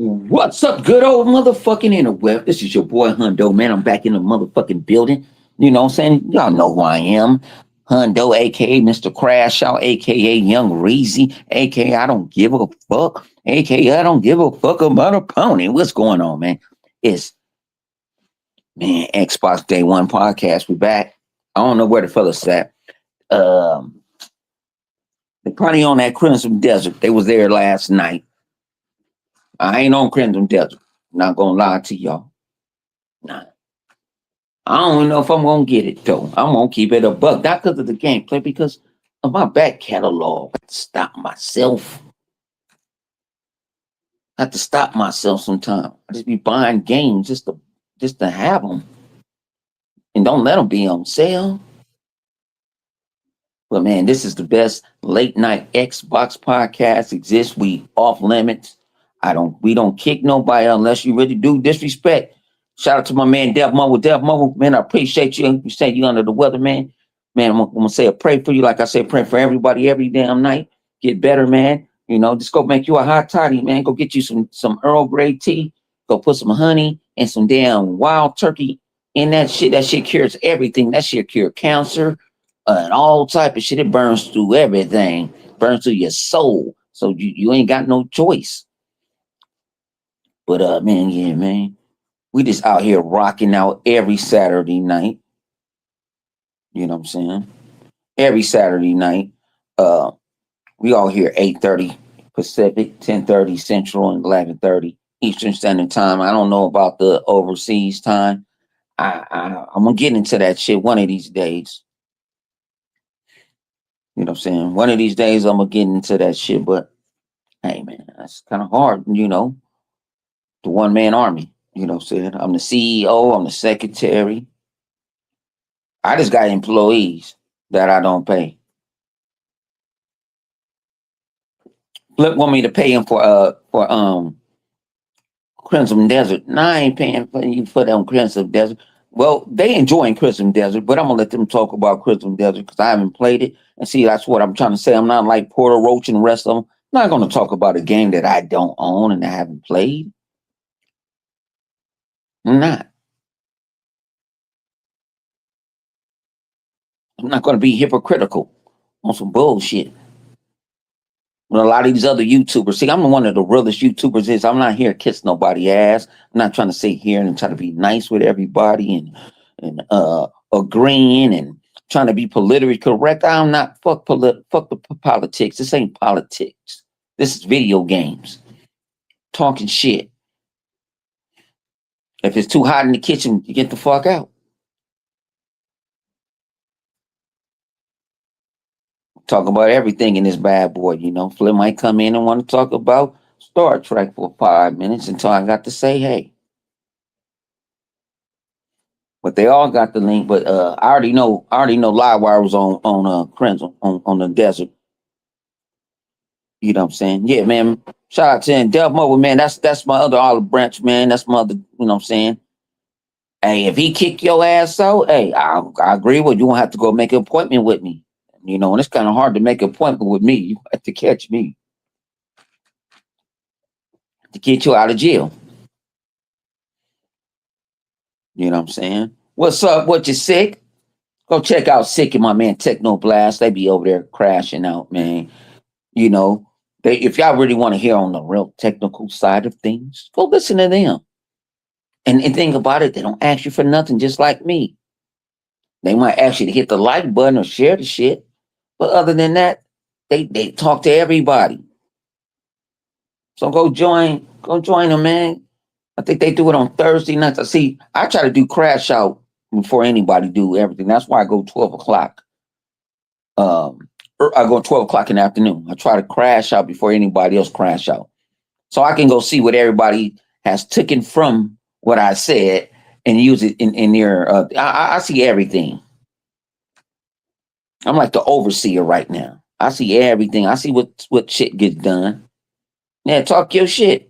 What's up, good old motherfucking interweb? This is your boy Hundo, man. I'm back in the motherfucking building. You know what I'm saying? Y'all know who I am. Hundo, aka Mr. Crash Out, aka Young Reezy, aka I don't give a fuck, aka I don't give a fuck about a pony. What's going on, man? It's Xbox Day One podcast. We back. I don't know where the fellas at. Um, they probably on that Crimson Desert. They was there last night. I ain't on Crimson Desert. Not gonna lie to y'all. Nah. I don't even know if I'm gonna get it though. I'm gonna keep it a buck, not because of the gameplay, because of my back catalog. I have to stop myself. I have to stop myself sometimes. I just be buying games just to have them, and don't let them be on sale. But man, this is the best late night Xbox podcast exists. We off limits. We don't kick nobody unless you really do disrespect. Shout out to my man Dev Mobile. Dev Mobile, man, I appreciate you. You say you under the weather, man. Man, I'm gonna say a pray for you. Like I said, pray for everybody every damn night. Get better, man. You know, just go make you a hot toddy, man. Go get you some Earl Grey tea. Go put some honey and some damn wild turkey in that shit. That shit cures everything. That shit cure cancer and all type of shit. It burns through everything. Burns through your soul. So you ain't got no choice. But man, yeah, man. We just out here rocking out every Saturday night. You know what I'm saying? Every Saturday night. We all here 8:30 Pacific, 10:30 Central, and 11:30 Eastern Standard Time. I don't know about the overseas time. I'm gonna get into that shit one of these days. You know what I'm saying? One of these days I'm gonna get into that shit, but hey man, that's kind of hard, the one man army. You know what I'm saying? I'm the CEO, I'm the secretary. I just got employees that I don't pay. Flip want me to pay him for Crimson Desert. Nah, I ain't paying for you for them Crimson Desert. Well, they enjoying Crimson Desert, but I'm gonna let them talk about Crimson Desert because I haven't played it. And see, that's what I'm trying to say. I'm not like Porter Roach and the rest of them. I'm not gonna talk about a game that I don't own and I haven't played. I'm not. I'm not gonna be hypocritical on some bullshit. When a lot of these other YouTubers, see, I'm one of the realest YouTubers is. I'm not here to kiss nobody ass. I'm not trying to sit here and try to be nice with everybody and agreeing and trying to be politically correct. I'm not fuck the politics. This ain't politics. This is video games. Talking shit. If it's too hot in the kitchen, you get the fuck out. Talk about everything in this bad boy, Flip might come in and want to talk about Star Trek for 5 minutes until I got to say, hey. But they all got the link. But I already know Livewire was on Crimson on the desert. You know what I'm saying? Yeah, man. Shout out to Del Mobile, man. That's my other olive branch, man. That's my other, you know what I'm saying? Hey, if he kick your ass out, hey, I agree with you. You won't have to go make an appointment with me. And it's kind of hard to make an appointment with me. You have to catch me to get you out of jail. You know what I'm saying? What's up? What you sick? Go check out Sick and my man Techno Blast. They be over there crashing out, man. You know, if y'all really want to hear on the real technical side of things, go listen to them. And think about it, they don't ask you for nothing, just like me. They might ask you to hit the like button or share the shit. But other than that, they talk to everybody. So go join them, man. I think they do it on Thursday nights. I try to do crash out before anybody do everything. That's why I go 12 o'clock. I go 12 o'clock in the afternoon. I try to crash out before anybody else crash out. So I can go see what everybody has taken from what I said and use it in their, I see everything. I'm like the overseer right now. I see everything. I see what shit gets done. Yeah, talk your shit.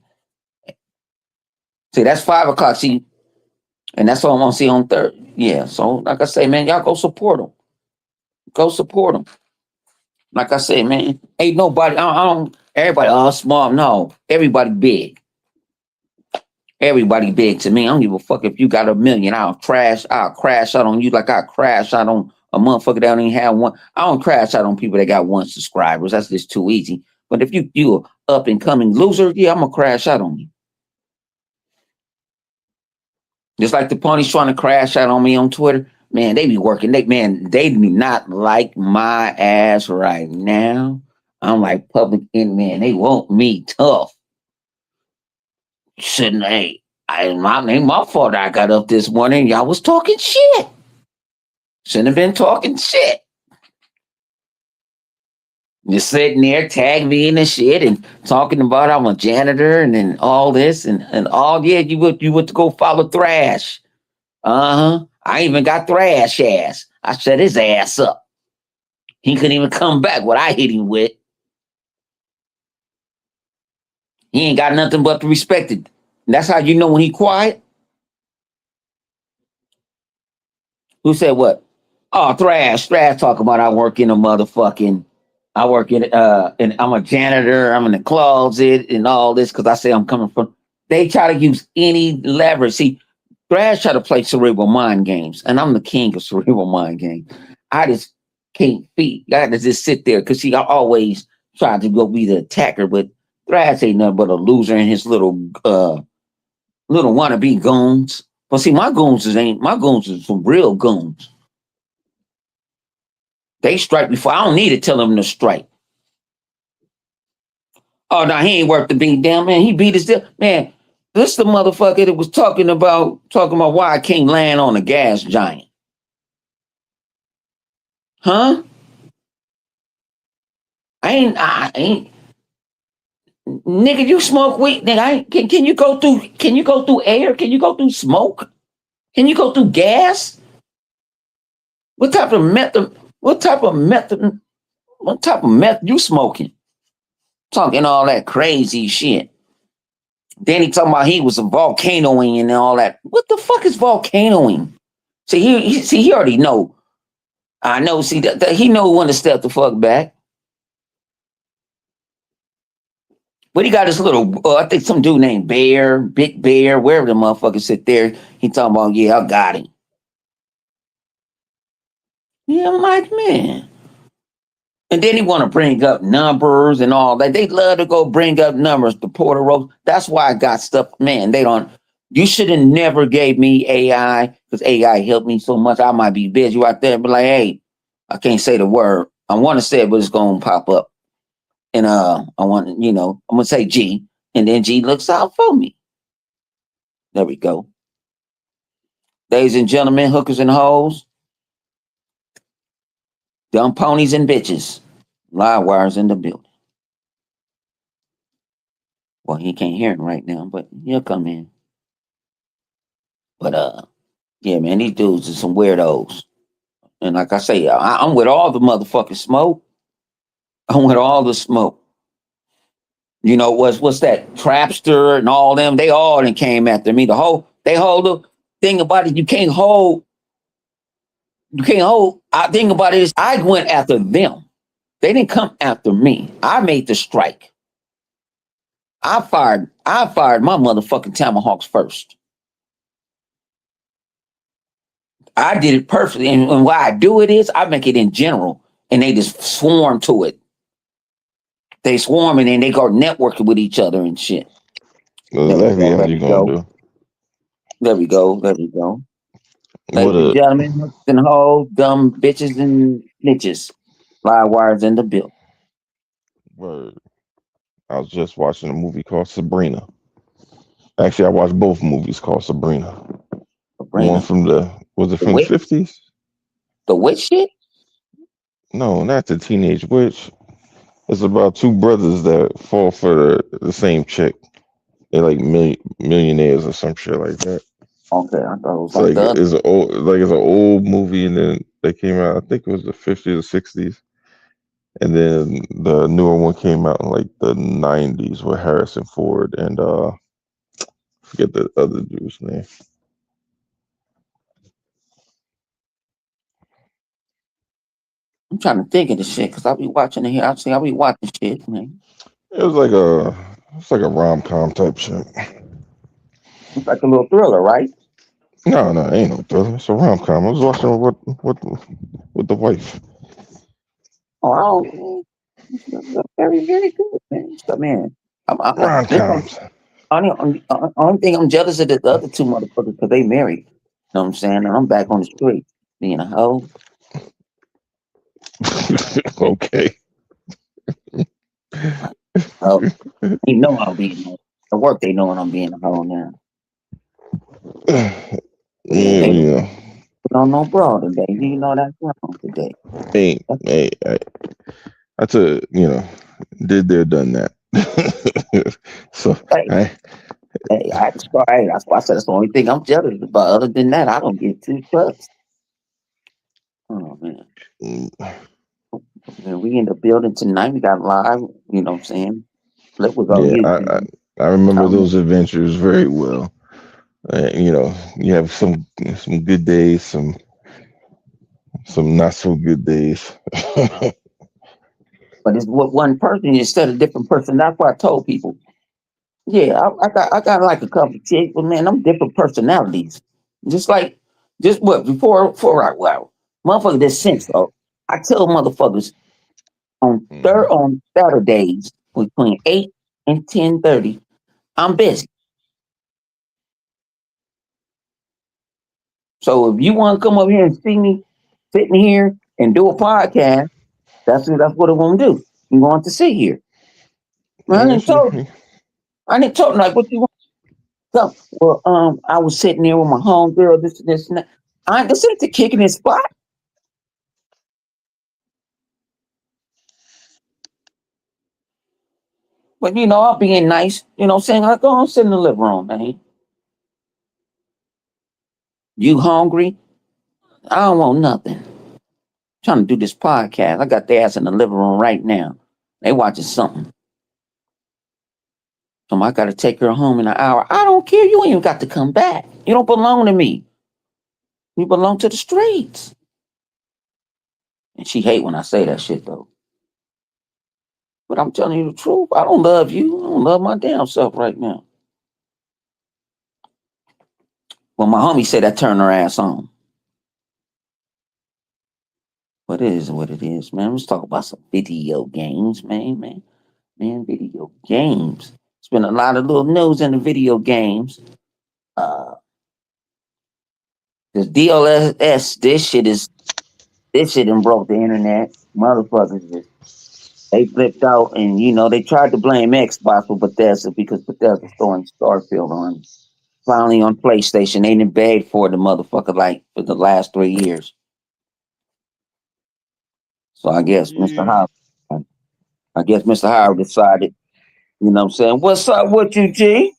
See, that's 5 o'clock. See, and that's what I'm gonna see on third. Yeah. So, like I say, man, y'all go support them. Go support them. Like I say, man, ain't nobody. I don't. Everybody, small. No, everybody big. Everybody big to me. I don't give a fuck if you got a million. I'll crash out on you like I crash out on a motherfucker that don't even have one. I don't crash out on people that got one subscribers. That's just too easy. But if you a up and coming loser, yeah, I'm gonna crash out on you. Just like the ponies trying to crash out on me on Twitter. Man, they be working. They do not like my ass right now. I'm like public enemy, man. They want me tough. Shouldn't they? Ain't my fault I got up this morning. Y'all was talking shit. Shouldn't have been talking shit. Just sitting there, tag me in the shit and talking about I'm a janitor and then all this and all. Yeah, you would to go follow Thrash. I even got Thrash ass. I shut his ass up. He couldn't even come back what I hit him with. He ain't got nothing but to respect it. That's how you know when he quiet. Who said what? Oh, Thrash talking about I work in and I'm a janitor, I'm in the closet and all this because I say I'm coming from. They try to use any leverage. See, Thrash try to play cerebral mind games, and I'm the king of cerebral mind games. I just can't beat. I got to just sit there because I always try to go be the attacker, but Thrash ain't nothing but a loser in his little wannabe goons. But see, my goons is some real goons. They strike before I don't need to tell them to strike. Oh no, he ain't worth the beat down, man. He beat his man. This the motherfucker that was talking about why I can't land on a gas giant. Huh? I ain't nigga, you smoke weed, nigga. Can you go through air? Can you go through smoke? Can you go through gas? What type of meth you smoking? Talking all that crazy shit. Then he talking about he was a volcanoing and all that. What the fuck is volcanoing? See, he already know. I know. See, he know when to step the fuck back. But he got this little, I think some dude named Bear, Big Bear, wherever the motherfucker sit there. He talking about, yeah, I got him. Yeah, I'm like, man. And then he want to bring up numbers and all that. They love to go bring up numbers, the Porter Rose. That's why I got stuff. Man, they don't. You should have never gave me AI because AI helped me so much. I might be busy right there, but like, hey, I can't say the word. I want to say it, but it's going to pop up. And I want, I'm going to say G. And then G looks out for me. There we go. Ladies and gentlemen, hookers and hoes, dumb ponies and bitches, live wires in the building. Well, he can't hear it right now, but he'll come in. But yeah, man, these dudes are some weirdos. And like I say, I'm with all the motherfucking smoke. I'm with all the smoke. You know what's that Trapster and all them? They all then came after me. They hold the thing about it. You can't hold. I think about it is I went after them. They didn't come after me. I made the strike. I fired my motherfucking tomahawks first. I did it perfectly. And why I do it is I make it in general. And they just swarm to it. They swarm and then they go networking with each other and shit. Exactly how you gonna do. There we go. Ladies and gentlemen, hooks and hoes, dumb bitches and snitches. Live wires in the bill. Word. I was just watching a movie called Sabrina. Actually, I watched both movies called Sabrina. One from was it from the 50s? The witch shit? No, not the Teenage Witch. It's about two brothers that fall for the same chick. They're like millionaires or some shit like that. Okay, I thought it was it's an old movie, and then they came out. I think it was the 50s or 60s, and then the newer one came out in like the 90s with Harrison Ford and forget the other dude's name. I'm trying to think of the shit because I'll be watching it here. I'll be watching shit, man. It was like a rom-com type shit. It's like a little thriller, right? No, no, ain't no thriller. It's a rom com. I was watching it with the wife. Oh, I don't, that's very, very good, man. So, man, Rom listen, coms. only thing I'm jealous of the other two motherfuckers because they married. You know what I'm saying? And I'm back on the street being a hoe. Okay. Oh, they know I'm being a hoe. At work, they know I'm being a hoe now. Yeah, Yeah, they you know, put on no bra today. You know that's wrong today. hey, That's hey, that's a did there done that. So hey, I that's why I said that's the only thing I'm jealous about. Other than that, I don't get two fucks. Oh man. mm, Man, we in the building tonight. We got live. You know what I'm saying? Flip was on yeah, YouTube. I remember Um, those adventures very well. You have some good days, some not so good days. but it's what one person instead of different person. That's why I told people. Yeah, I got like a couple of chicks, but man, I'm different personalities. Just like just what before I wow, motherfucker this sense though. I tell motherfuckers Mhm. on Saturdays between 8 and 10:30, I'm busy. So if you want to come up here and see me sitting here and do a podcast, that's what I'm gonna do. I'm going to sit here. I Man, I guess didn't told you. I didn't told you like what you want. So, well, I was sitting there with my homegirl, this, and that. This ain't the kicking his spot. But I'm being nice. You know what I'm saying? I go on sit in the living room, man. You hungry? I don't want nothing. Trying to do this podcast. I got their ass in the living room right now. They watching something. So I gotta take her home in an hour. I don't care. You ain't even got to come back. You don't belong to me. You belong to the streets. And she hate when I say that shit though. But I'm telling you the truth. I don't love you. I don't love my damn self right now. Well, my homie said I turned her ass on. But it is what it is, man. Let's talk about some video games, man. Video games. It's been a lot of little news in the video games. Uh, this DLSS, this shit and broke the internet. Motherfuckers just they flipped out, and they tried to blame Xbox for Bethesda because Bethesda's throwing Starfield on. Finally on PlayStation, they didn't beg for the motherfucker like for the last 3 years. So I guess Mr. Yeah. Howard, decided. You know what I'm saying? What's up with you, G?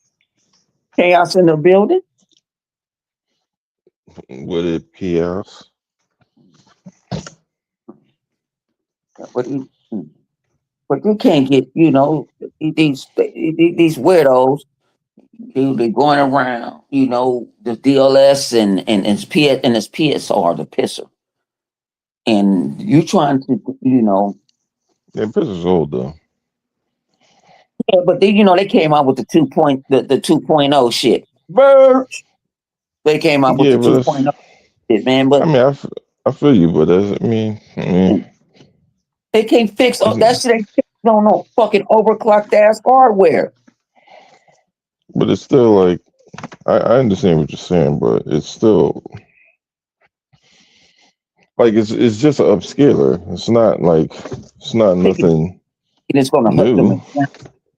Chaos in the building. Would it chaos? But you can't get these weirdos. They going around, the DLS and it's PSR, the pisser, and you trying to Yeah, this is old though. yeah, but they came out with the 2.0 shit. Birds. They came out with Yeah, the but it's, 2.0 shit, man. I But mean, I feel you, but they can't fix all that it's, shit. Ain't fixed on no fucking overclocked ass hardware. but it's still like I understand what you're saying, but it's still like it's just an upscaler. It's not Thinking nothing it's going to hook them new.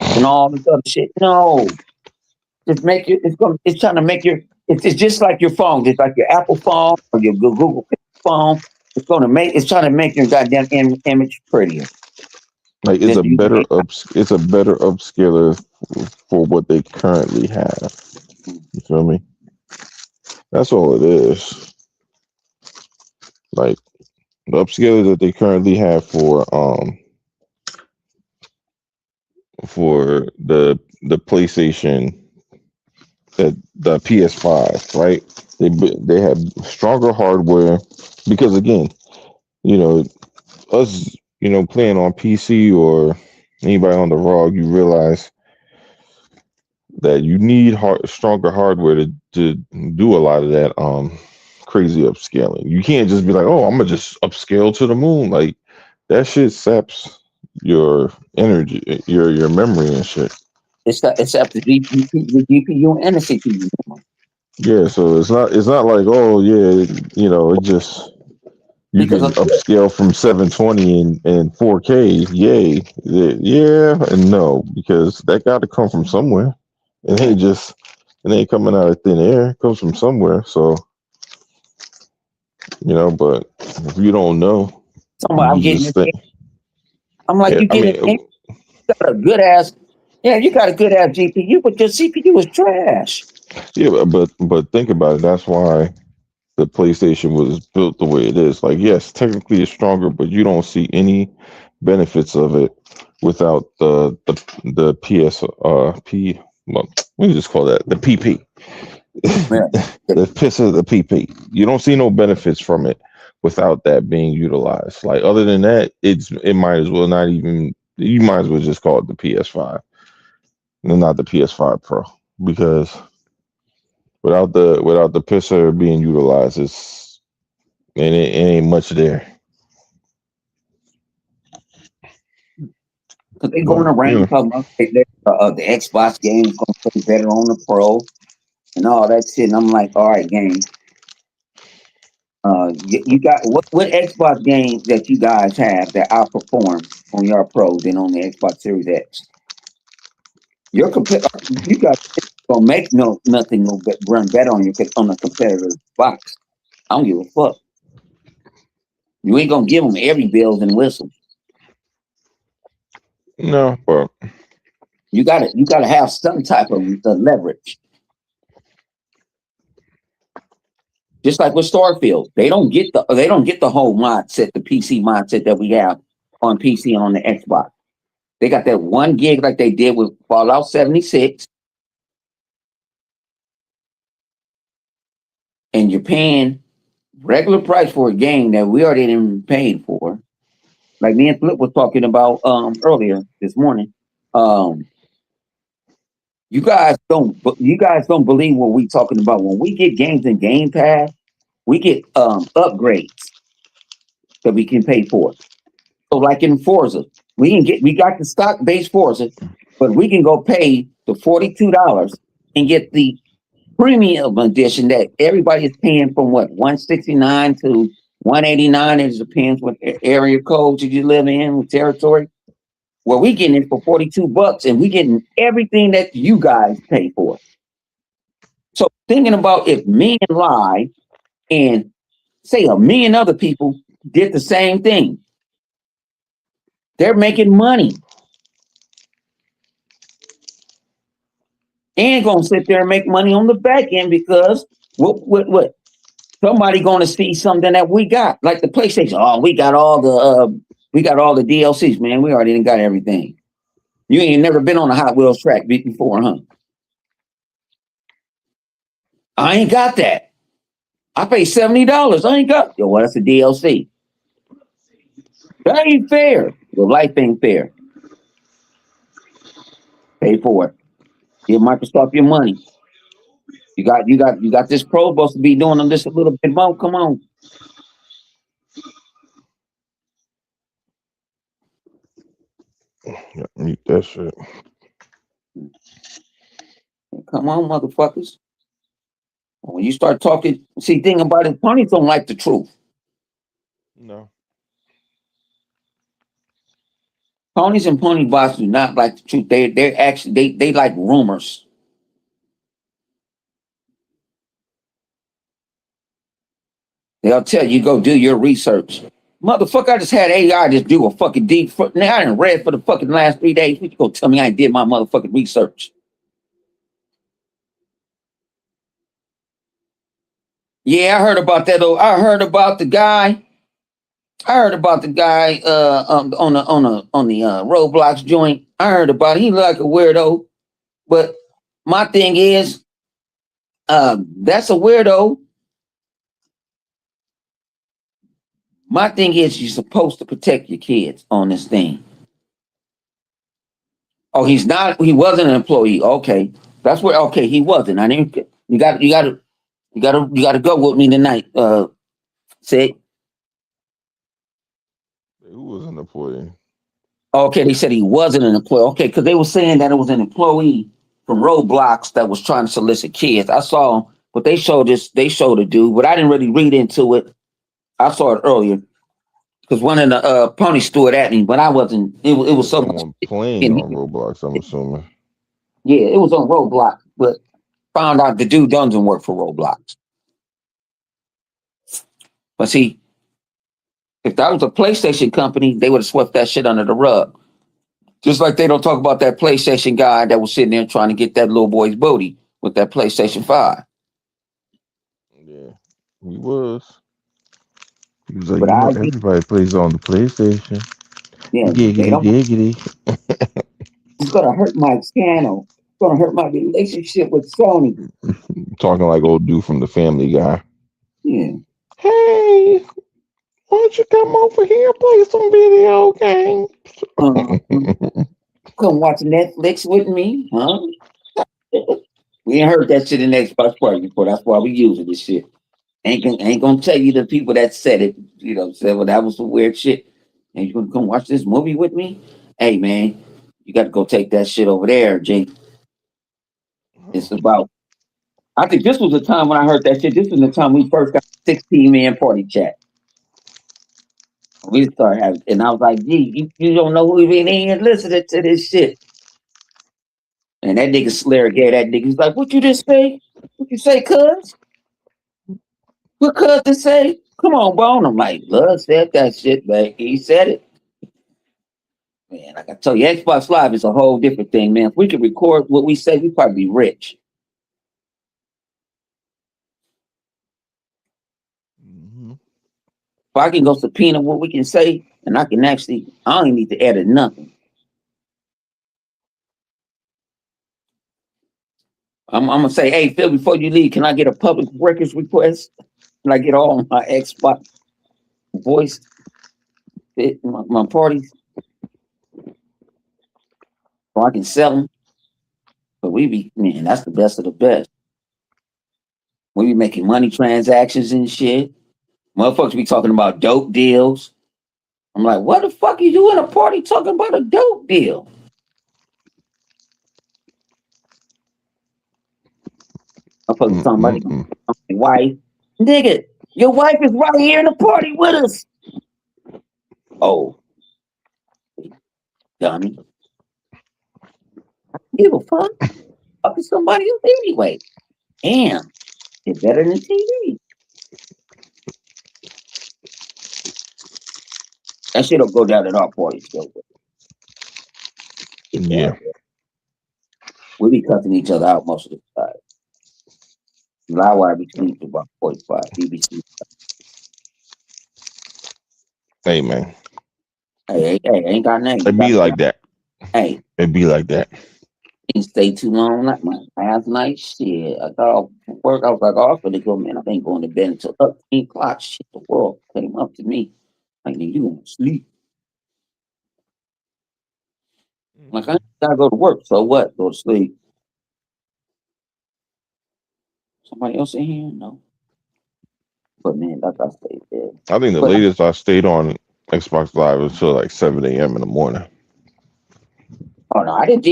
and all this other shit. No, just make it. It's trying to make your. It's just like your phone, just like your Apple phone or your Google phone. It's trying to make your goddamn image prettier. Like Just using it. it's a better upscaler for what they currently have. You feel me? That's all it is. Like the upscaler that they currently have for the PlayStation, the PS5, right? They have stronger hardware because again, you know, us, playing on PC or anybody on the ROG, you realize that you need stronger hardware to do a lot of that crazy upscaling. You can't just be like, oh, I'm gonna just upscale to the moon. Like that shit saps your energy, your memory and shit. It's up to the GPU and the CPU. Yeah, so it's not like, oh yeah, it just you Because can upscale from 720 and 4K. Yay. Yeah and no, because that got to come from somewhere. It ain't coming out of thin air. It comes from somewhere. So, but if you don't know, somebody I'm you getting just think, it. I'm like, yeah, you I get it. mean, You got a good ass. Yeah, you got a good ass GPU, but your CPU is trash. yeah, but think about it. That's why the PlayStation was built the way it is. Like, yes, technically it's stronger, but you don't see any benefits of it without the PS P. Well, we just call that the PP. Yeah. The piss of the PP. You don't see no benefits from it without that being utilized. Like other than that, it might as well not even. You might as well just call it the PS5 and not the PS5 Pro because without the pisser being utilized, it ain't much there. Because they going But around talking about the Xbox games going to play better on the Pro and all that shit. And I'm like, all right, game. You got what Xbox game that you guys have that outperform on your Pro than on the Xbox Series X? You guys gonna make nothing run better on a competitor's box. I don't give a fuck. You ain't gonna give them every bells and whistles. no, but You gotta have some type of leverage. Just like with Starfield, they don't get the whole mindset, the PC mindset that we have on PC and on the Xbox. They got that 1 gig like they did with Fallout 76, and you're paying regular price for a game that we already didn't paid for. Like me and Flip was talking about earlier this morning. Um, you guys don't believe what we talking about. When we get games in Game Pass, we get upgrades that we can pay for. So like in Forza, we got the stock base Forza, but we can go pay the $42 and get the premium edition that everybody is paying from what 169 to 189. It depends what area code you live in, what territory. Well, we getting it for $42 and we getting everything that you guys pay for. So thinking about if me and Live and say a million other people did the same thing, they're making money and gonna sit there and make money on the back end because what somebody gonna see something that we got, like the PlayStation. Oh, we got all the DLCs, man. We already got everything. You ain't never been on a Hot Wheels track before, huh? I ain't got that. I paid $70. I ain't got. Yo, well, that's a DLC. That ain't fair. Well, life ain't fair. Pay for it. Give Microsoft your money. You got this pro supposed to be doing them just a little bit more. Come on. yeah, mute that shit. Come on, motherfuckers. When you start talking, see, thing about it, ponies don't like the truth. No. Ponies and pony bots do not like the truth. They're actually they like rumors. They'll tell you go do your research. Motherfucker, I just had AI just do a fucking deep. Now I didn't read for the fucking last 3 days. You go tell me I did my motherfucking research. Yeah, I heard about that. Though I heard about the guy. I heard about the guy on the Roblox joint. I heard about it. He looked like a weirdo. But my thing is, that's a weirdo. My thing is, you're supposed to protect your kids on this thing. Oh, he's not. He wasn't an employee. Okay, That's where okay, he wasn't. I didn't you gotta go with me tonight. Say Who was an employee? okay, they said he wasn't an employee. Okay, because they were saying that it was an employee from Roblox that was trying to solicit kids. I saw but they showed a dude, but I didn't really read into it. I saw it earlier because one of the ponies threw it at me, but I wasn't. It was Yeah, so much. someone playing And on Roblox, I'm assuming. yeah, it was on Roblox, but found out the dude doesn't work for Roblox. But see, if that was a PlayStation company, they would have swept that shit under the rug. Just like they don't talk about that PlayStation guy that was sitting there trying to get that little boy's booty with that PlayStation 5. Yeah, he was. He was like, But you know, I get, everybody plays on the PlayStation. yeah, they Giggity, don't. giggity. It's gonna hurt my channel. It's gonna hurt my relationship with Sony. Talking like old dude from the Family Guy. Yeah. Hey, why don't you come over here and play some video games? Uh, come watch Netflix with me, huh? We ain't heard that shit in the Xbox Party before. That's why we using this shit. Ain't gonna tell you the people that said it. You know, said well that was some weird shit. And you gonna come watch this movie with me? Hey man, you got to go take that shit over there, Jake. It's about. I think this was the time when I heard that shit. This was the time we first got 16-man party chat. We started having, and I was like, gee, you don't know who even is listening to this shit. And that nigga Slayer gave that nigga, he's like, what you just say? What you say, cuz? What cuz to say? Come on, Bone. I'm like, Love said that shit, man. He said it. Man, like I tell you, Xbox Live is a whole different thing, man. If we could record what we say, we'd probably be rich. Hmm. If I can go subpoena what we can say, and I can actually, I don't even need to edit nothing. I'm gonna say, hey, Phil, before you leave, can I get a public records request? Can I get all my Xbox voice, my parties, so I can sell them? But we be, man, that's the best of the best. We be making money transactions and shit. Motherfuckers be talking about dope deals. I'm like, what the fuck are you in a party talking about a dope deal? Motherfuckers talking about Mm-mm-mm. your wife. Nigga, your wife is right here in the party with us. Oh, dummy. Give a fuck. Fucking somebody else anyway. Damn, it's better than TV. That shit'll go down at our parties though. Get Yeah. down there. We be cussing each other out most of the time. Livewire be sleep about 45. BBC. Hey, man. Hey, ain't got nothing. It be like that. Hey, It be like that. didn't stay too long like my last night. Shit, I got off work. I was like, oh, I'm finna go, man. I ain't going to bed until 13 o'clock. Shit, the world came up to me. Like, nigga, you gonna sleep. Like, I gotta go to work. So what? Go to sleep. Somebody else in here? No. But man, that's I stayed there. I think the But latest I stayed on Xbox Live was till like 7 a.m. in the morning. oh no, I didn't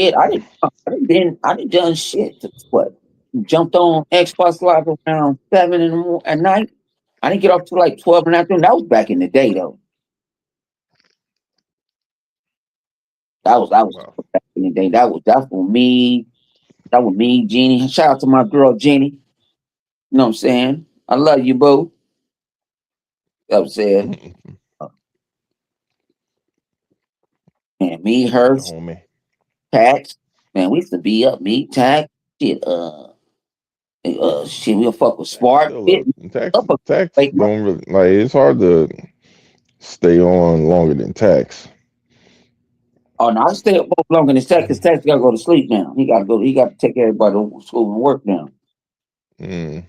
done shit. What? Jumped on Xbox Live around 7 in the at night. I didn't get off till like 12 in the afternoon. That was back in the day though. That was Wow. back in the day. That's for me. That was me, Jeannie. Shout out to my girl Jeannie. You know what I'm saying? I love you, boo. That was it. And me, her, Yeah, homie. tax. Man, we used to be up, me, tax. Shit, shit, we'll fuck with Tax Smart still Fit. up. Tax Up, tax like, don't really like it's hard to stay on longer than tax. oh no, I stay up longer than Tax because Tax gotta go to sleep now. He gotta take everybody to school and work now. Mm.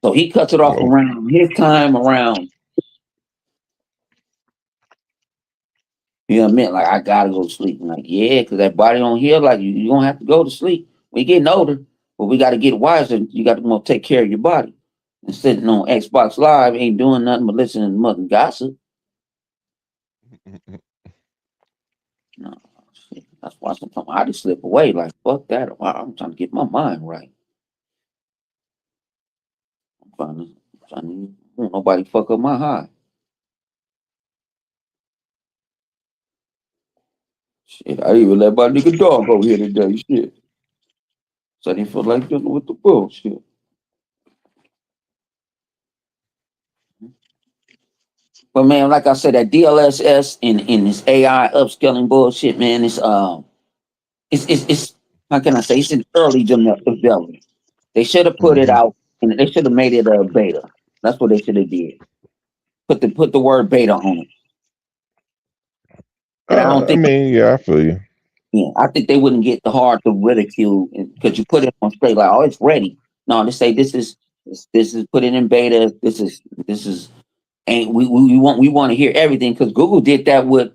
So he cuts it off Well, around his time around, you know what I mean? Like I gotta go to sleep. I'm like, yeah, because that body don't heal like you don't have to go to sleep. We getting older, but we got to get wiser. You got to take care of your body. And sitting on Xbox Live ain't doing nothing but listening to mother gossip. No, shit. That's why sometimes I just slip away. Like fuck that. I'm trying to get my mind right. I'm trying to won't nobody fuck up my high. Shit, I even let my nigga dog over here today. Shit. So I didn't feel like dealing with the bullshit. But man, like I said, that DLSS and this AI upscaling bullshit, man, it's how can I say it's an early development. They should have put it Hmm. out and they should have made it a beta. That's what they should have did. Put the word beta on it. And I don't I think mean, yeah, I feel you. yeah, I think they wouldn't get the hard to ridicule because you put it on straight like, oh, it's ready. No, they say this is put it in beta. This is and we want to hear everything because Google did that with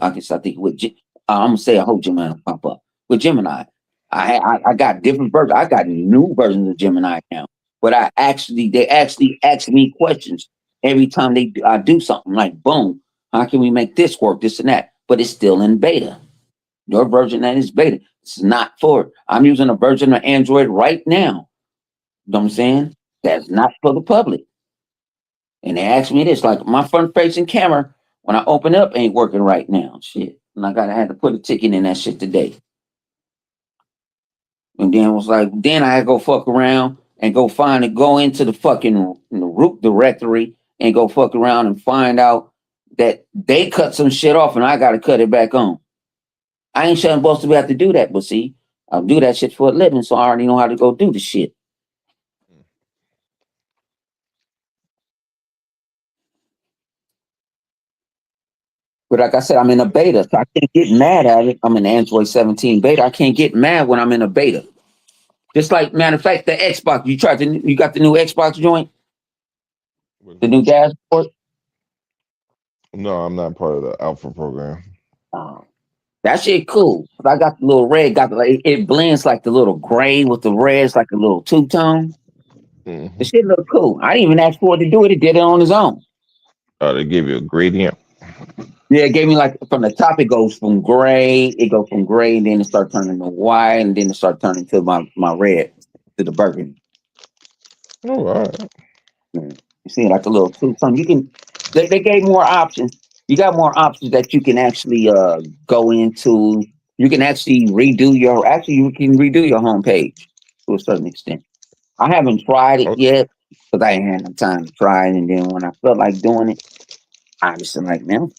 I think with I'm gonna say I hope Gemini pop up with Gemini. I got different versions. I got new versions of Gemini now, but they actually ask me questions every time I do something like boom, how can we make this work, this and that, but it's still in beta. Your version that is beta. It's not for it. I'm using a version of Android right now. You know what I'm saying? That's not for the public. And they asked me this, like my front facing camera, when I open up, ain't working right now. Shit. And I had to put a ticket in that shit today. And then it was like, then I had to go fuck around and go into the fucking root directory and go fuck around and find out that they cut some shit off and I gotta cut it back on. I ain't supposed to have to do that, but see, I'll do that shit for a living, so I already know how to go do the shit. But like I said, I'm in a beta, so I can't get mad at it. I'm in Android 17 beta. I can't get mad when I'm in a beta. Just like matter of fact, the Xbox. You got the new Xbox joint, Which the new one? dashboard. No, I'm not part of the alpha program. Oh, that shit cool. I got the little red. Got the like, it blends like the little gray with the reds, like a little two tone. The Hmm. shit look cool. I didn't even ask for it to do it. It did it on its own. They give you a gradient. Yeah, it gave me like from the top. It goes from gray. It goes from gray, and then it start turning to white, and then it start turning to my red to the burgundy. Oh, all right. Mm. You see, like a little two tone. You can. They gave more options. You got more options that you can actually go into. You can actually redo your. Actually, you can redo your homepage to a certain extent. I haven't tried it Oh, yet because I ain't had no time to try it. And then when I felt like doing it, I just like, man,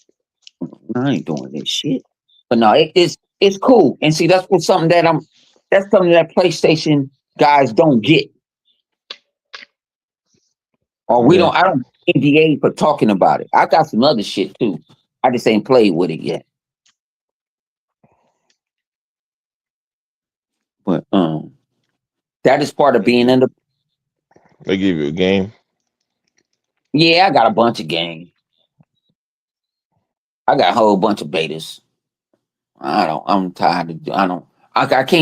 I ain't doing this shit. But no, it's cool. And see, that's something that PlayStation guys don't get. Or we yeah. don't I don't NDA for talking about it. I got some other shit too. I just ain't played with it yet. But that is part of They being give in the they give you a game. yeah, I got a bunch of games. I got a whole bunch of betas. I'm tired of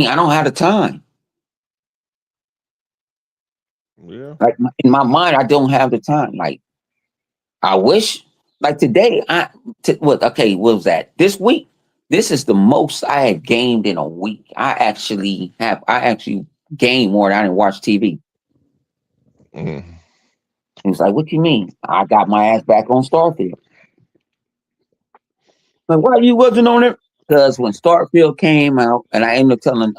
I don't have the time. Yeah. Like in my mind, I don't have the time. Like I wish, like today, what was that? This week, this is the most I had gamed in a week. I actually gamed more than I didn't watch TV. Mm. He was like, what you mean? I got my ass back on Starfield. Like, why you wasn't on it? Because when Starfield came out, and I ended up telling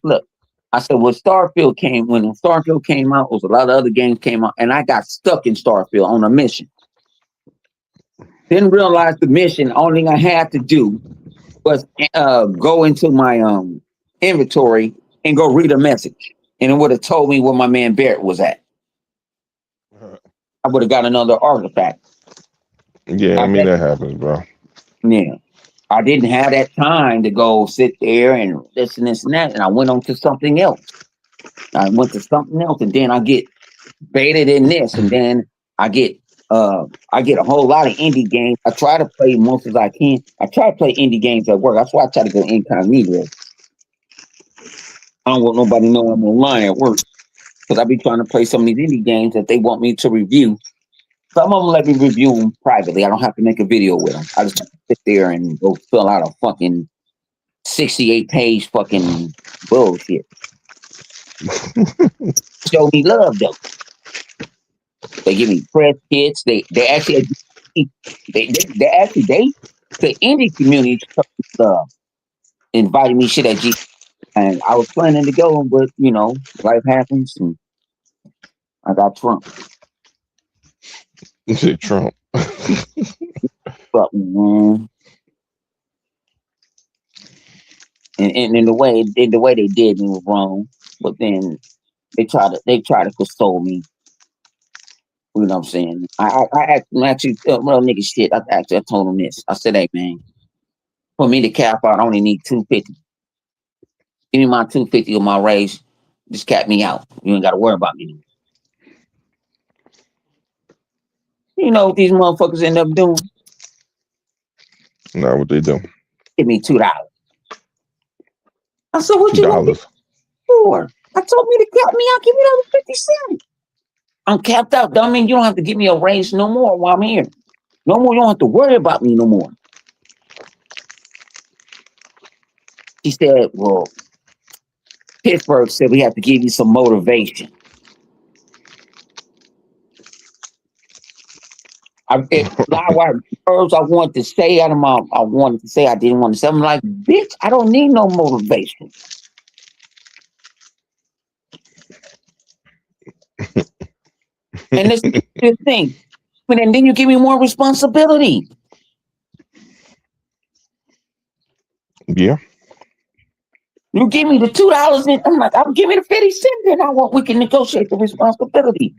Flip, I said, when Starfield came out, was a lot of other games came out, and I got stuck in Starfield on a mission. Didn't realize the mission, only thing I had to do was go into my inventory and go read a message. And it would have told me where my man Barrett was at. I would have got another artifact. Yeah, I I mean bet, that happens, bro. yeah. I didn't have that time to go sit there and this and that. And I went on to something else. I went to something else and then I get baited in this. And then I get I get a whole lot of indie games. I try to play most as I can. I try to play indie games at work. That's why I try to go incognito. I don't want nobody to know I'm online at work because I be trying to play some of these indie games that they want me to review. Some of them let me review them privately. I don't have to make a video with them. I just have to sit there and go fill out a fucking 68-page fucking bullshit. Show me love though. They give me press kits. They actually they actually the indie community invited me shit at G, and I was planning to go, but you know life happens and I got Trump. You say Trump. But man, and in the way they did me was wrong. But then they try to console me. You know what I'm saying? I actually well nigga shit. I told him this. I said, hey man, for me to cap out, I only need 250. Give me my 250 or my raise. Just cap me out. You ain't got to worry about me. You know what these motherfuckers end up doing? Not what they do. Give me $2. I said, what $2. you want me for? I told me to cap me out. Give me another 50 cents. I'm capped out. That mean you don't have to give me a raise no more while I'm here. No more. You don't have to worry about me no more. He said, well, Pittsburgh said we have to give you some motivation. Words I wanted to say out of my, I wanted to say I didn't want to say. I'm like, bitch, I don't need no motivation. And this is the thing. And then you give me more responsibility. Yeah. You give me the $2, and I'm like, I'll give me the 50 cents, then we can negotiate the responsibility.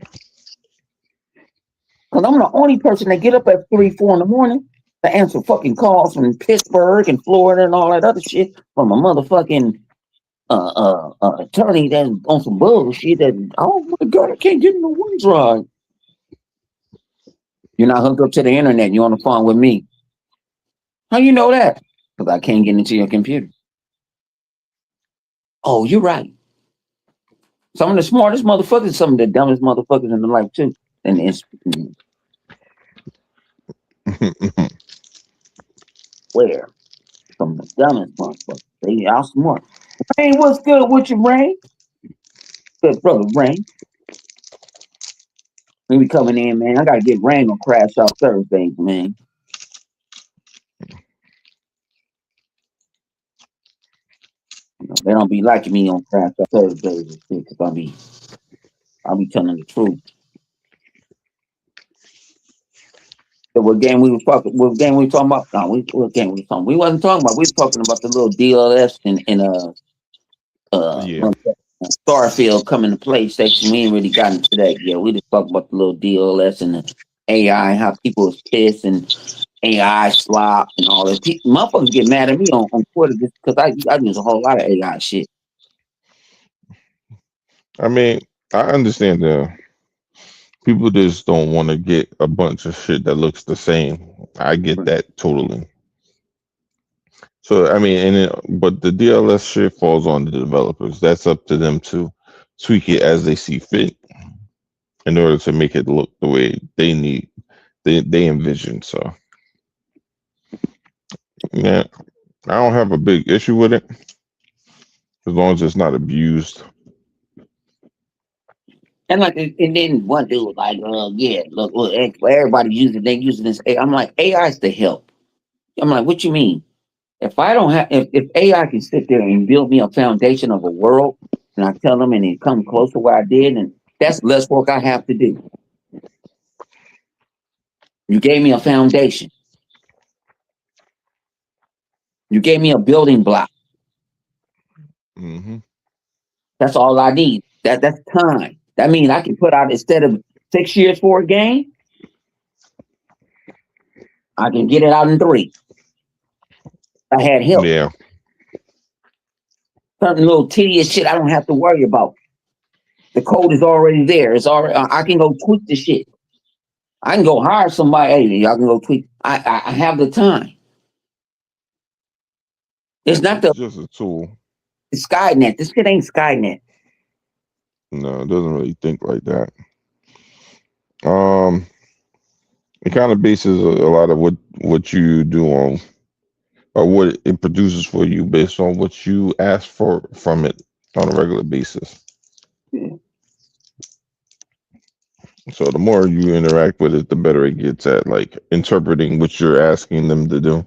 Because I'm the only person that get up at 3, 4 in the morning to answer fucking calls from Pittsburgh and Florida and all that other shit from a motherfucking attorney that's on some bullshit that, oh my God, I can't get in the ones right. You're not hooked up to the internet. You're on the phone with me. How you know that? Because I can't get into your computer. Oh, you're right. Some of the smartest motherfuckers, some of the dumbest motherfuckers in the life too. And where? Some of the dumbest motherfuckers. They are smart. Rain, what's good with you, Rain? Good brother, Rain. We be coming in, man. I gotta get Rain on Crash Out Thursdays, man. You know, they don't be liking me on Crash Out Thursdays because I'll be telling the truth. So what game we was talking? What game we talking about? No, what game we talking? We wasn't talking about. We was talking about the little DLS and Yeah. Starfield coming to PlayStation. We ain't really gotten to that yet. We just talked about the little DLS and the AI, how people was pissed and AI slop and all that. Motherfuckers get mad at me on Twitter just because I use a whole lot of AI shit. I mean, I understand that people just don't want to get a bunch of shit that looks the same. I get that totally. So I mean, but the DLS shit falls on the developers. That's up to them to tweak it as they see fit in order to make it look the way they need, they envision. So yeah, I don't have a big issue with it as long as it's not abused. And like, and then one dude was like, yeah, look, everybody they using this AI. I'm like, AI is the help. I'm like, what you mean? If I don't have, if AI can sit there and build me a foundation of a world, and I tell them and it come close to what I did, and that's less work I have to do. You gave me a foundation. You gave me a building block. Mm-hmm. That's all I need. That's time. That means I can put out instead of 6 years for a game, I can get it out in 3. I had help. Yeah. Certain little tedious shit I don't have to worry about. The code is already there. It's already. I can go tweak the shit. I can go hire somebody. Hey, y'all can go tweak. I have the time. It's not It's the just a tool. It's Skynet. This shit ain't Skynet. No, it doesn't really think like that. Um, it kind of bases a lot of what you do on, or what it produces for you based on what you ask for from it on a regular basis. Yeah. So the more you interact with it, the better it gets at like interpreting what you're asking them to do.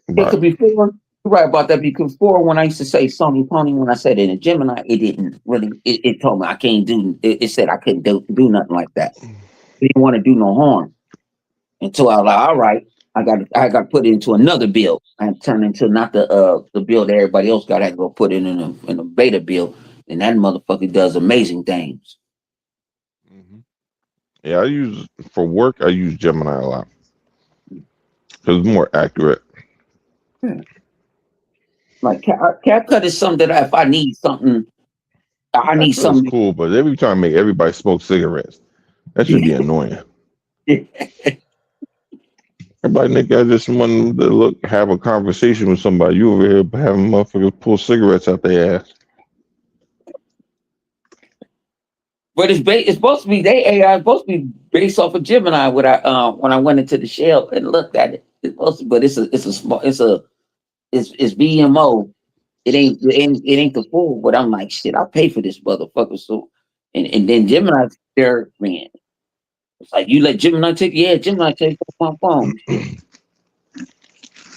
It But could be before. You're right about that because before when I used to say Sony Pony, when I said it in Gemini, it didn't really. It told me I can't do. It said I couldn't do nothing like that. It didn't want to do no harm until I was like, all right, I got to put it into another build and turn into not the build that everybody else got. I had to go put it in a beta build, and that motherfucker does amazing things. yeah, for work. I use Gemini a lot because it's more accurate. Yeah. Like CapCut is something that if I need something, I need That's something. cool, but every time I make everybody smoke cigarettes, that should be annoying. Everybody think I just want to have a conversation with somebody. You over here having motherfuckers pull cigarettes out their ass. But it's supposed to be they AI is supposed to be based off of Gemini. When I went into the shell and looked at it, it's supposed to, but it's VMO. It ain't the full. But I'm like shit. I pay for this motherfucker. So and then Gemini there, man. It's like you let Gemini Gemini take over my phone. Shit.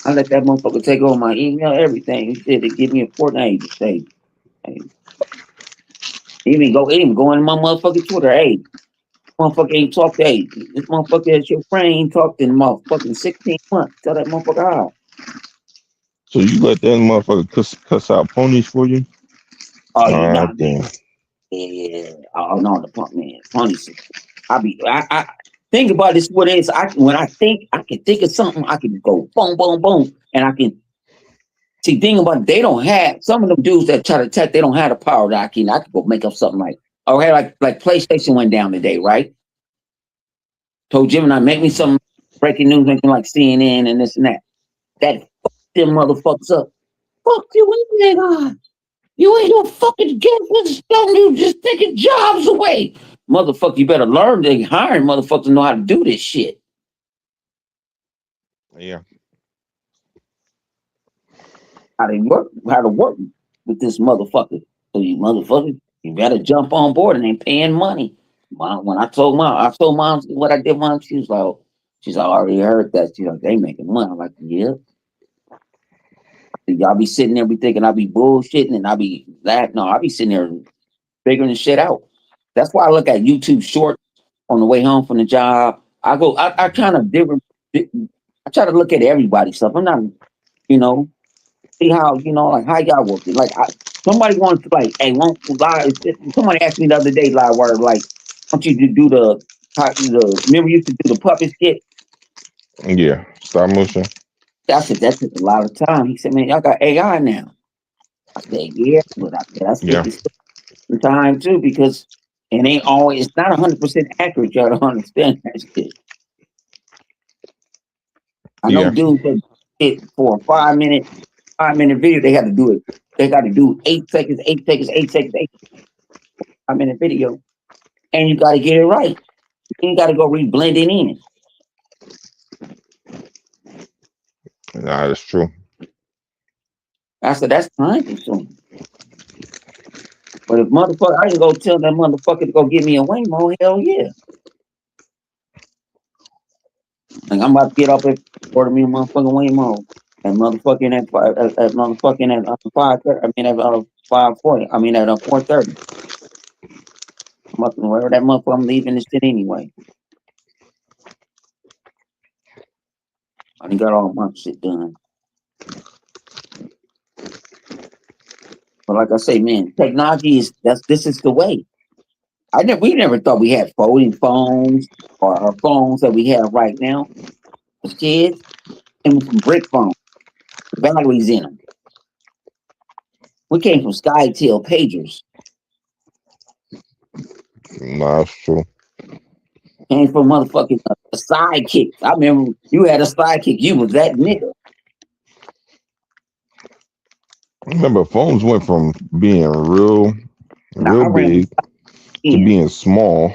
I let that motherfucker take over my email, everything. Shit, it give me a fortnight to say. Hey, even go in my motherfucking Twitter. Hey, motherfucker ain't talked to this motherfucker as your friend ain't talked in motherfucking 16 months. Tell that motherfucker out. So you let that motherfucker cuss out ponies for you? Oh yeah, Ah, nah, man. damn. Yeah. Oh no, the punk man. Funny shit. I think about this what it is. When I think I can think of something, I can go boom, boom, boom. And I can see think about it, they don't have some of them dudes that try to attack, they don't have the power that I can go make up something like okay, like PlayStation went down today, right? Told Gemini, make me some breaking news, making like CNN and this and that. That fucked them motherfuckers up. Fuck you, nigga. You ain't no fucking get this dumb you just taking jobs away. Motherfucker, you better learn to hiring motherfuckers to know how to do this shit. Yeah. How to work with this motherfucker. So you motherfucker, you better jump on board and ain't paying money. When I told mom what I did, mom, she's like, I already heard that. She's like, they making money. I'm like, yeah. Y'all be sitting there, be thinking I be bullshitting, and I be that. No, I be sitting there figuring the shit out. That's why I look at YouTube short on the way home from the job. I kind of different. I try to look at everybody's stuff. I'm not, you know, see how like how y'all working. Like somebody wants to like, hey, won't lie. Somebody asked me the other day, live word, like, want you to do remember you used to do the puppet skit? Yeah. Stop motion. I said that took a lot of time. He said, man, y'all got AI now. I said, yeah, but I said that's Yeah. 50 time too because it ain't always. It's not 100% accurate. Y'all don't understand that shit. I know Yeah. dudes that it for a 5 minute video. They had to do it. They got to do 8 seconds, 8 seconds, 8 seconds, 8 5 minute video, and you got to get it right. You got to go re-blend it in. Nah, that's true. I said that's time consuming. But if motherfucker, I can go tell that motherfucker to go get me a Waymo. Hell yeah! Like I'm about to get up and order me a motherfucking Waymo. And motherfucking at motherfucking at 5:30. I mean at 5:40. I mean at 4:30. Wherever that motherfucker I'm leaving this shit anyway. I done got all my shit done. But like I say, man, technology this is the way. We never thought we had folding phones or phones that we have right now as kids, and with some brick phones, batteries in them. We came from SkyTel pagers. Nah, that's true. Came from motherfucking sidekick. I remember you had a sidekick. You was that nigga. Remember, phones went from being Now real I ran big to in. being small.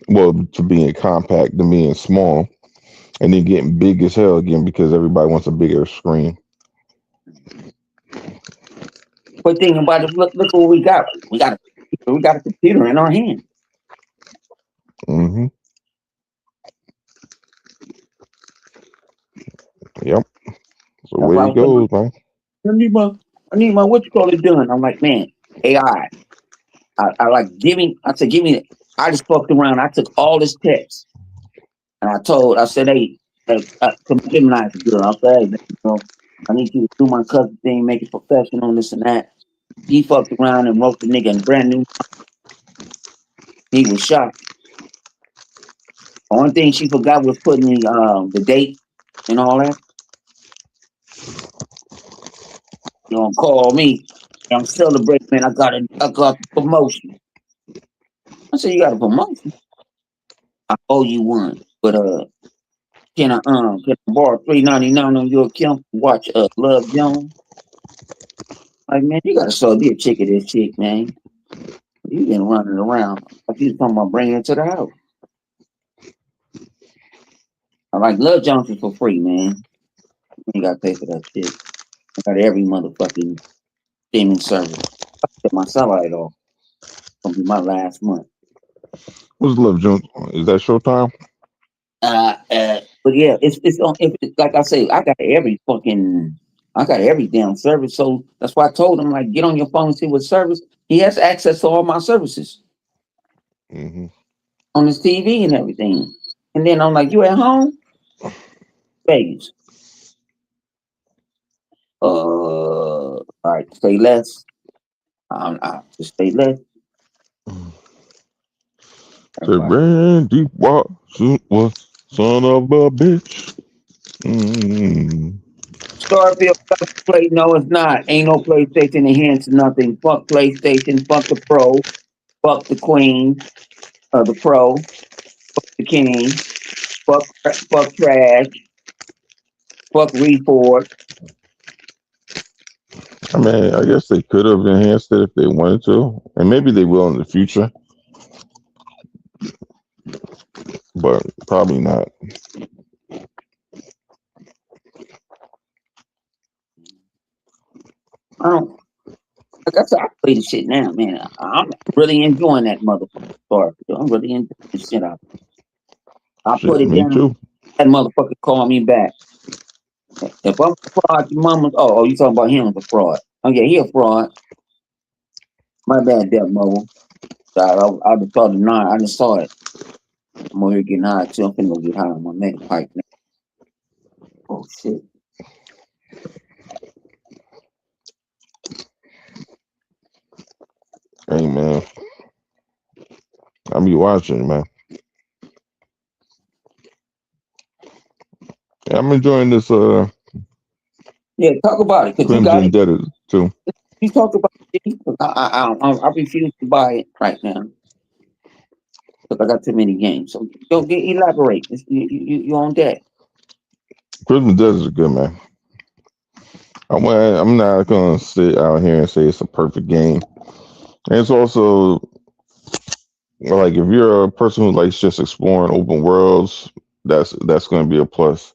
Well, to being compact to being small, and then getting big as hell again because everybody wants a bigger screen. But thinking about it, look what we got. We got a computer in our hand. Hmm. Yep. That's the That's way why I it was telling goes, man. I need my what you call it done. I'm like, man, AI. I like I said, give me. I just fucked around. I took all this text and I said, to Gemini's girl. I said, hey, man, I need you to do my cousin thing, make it professional, this and that. He fucked around and wrote the nigga a brand new. He was shocked. Only thing she forgot was putting the date and all that. You know, call me. I'm celebrating, man. I got the promotion. I said, you got a promotion? I owe you one, but can I borrow $3.99 on your account to watch Love Jones? Like, man, you gotta show me a chick of this chick, man. You been running around like you talking about bringing it to the house. I like Love Jones is for free, man. You ain't gotta pay for that shit. I got every motherfucking streaming service. I set my satellite off. Gonna be my last month. What's Love Jones? Is that Showtime? But yeah, it's on. If it's, like I say, I got every damn service. So that's why I told him like, get on your phone, see what service. He has access to all my services Hmm. on his TV and everything. And then I'm like, you at home? Vegas. All right, say less. I just say less. The Everybody. Randy Watson was son of a bitch. Mm. Starfield play? No, it's not. Ain't no PlayStation enhanced nothing. Fuck PlayStation. Fuck the Pro. Fuck the Queen. The Pro. The King. Fuck trash. Fuck Reforge. I mean, I guess they could have enhanced it if they wanted to, and maybe they will in the future, but probably not. I don't. Like I said, I play the shit now, man. I'm really enjoying that motherfucker Starfield. I'm really enjoying the shit out. I put Shit, it me down. too. That motherfucker call me back. If I'm a fraud, your mama. Oh, you talking about him as a fraud? Oh yeah, he a fraud. My bad, Dev Mobile. I just saw the nine. I just saw it. I'm over here getting high too. I'm finna go get high on my mega pipe now. Oh shit. Hey man, I be watching, man. Yeah, I'm enjoying this Yeah, talk about it, cause you got Crimson it. Debtors too. You talk about it. I refuse to buy it right now because I got too many games. So don't get elaborate. You on deck. Crimson Debtors are good, man. I'm not gonna sit out here and say it's a perfect game. And it's also like if you're a person who likes just exploring open worlds, that's gonna be a plus.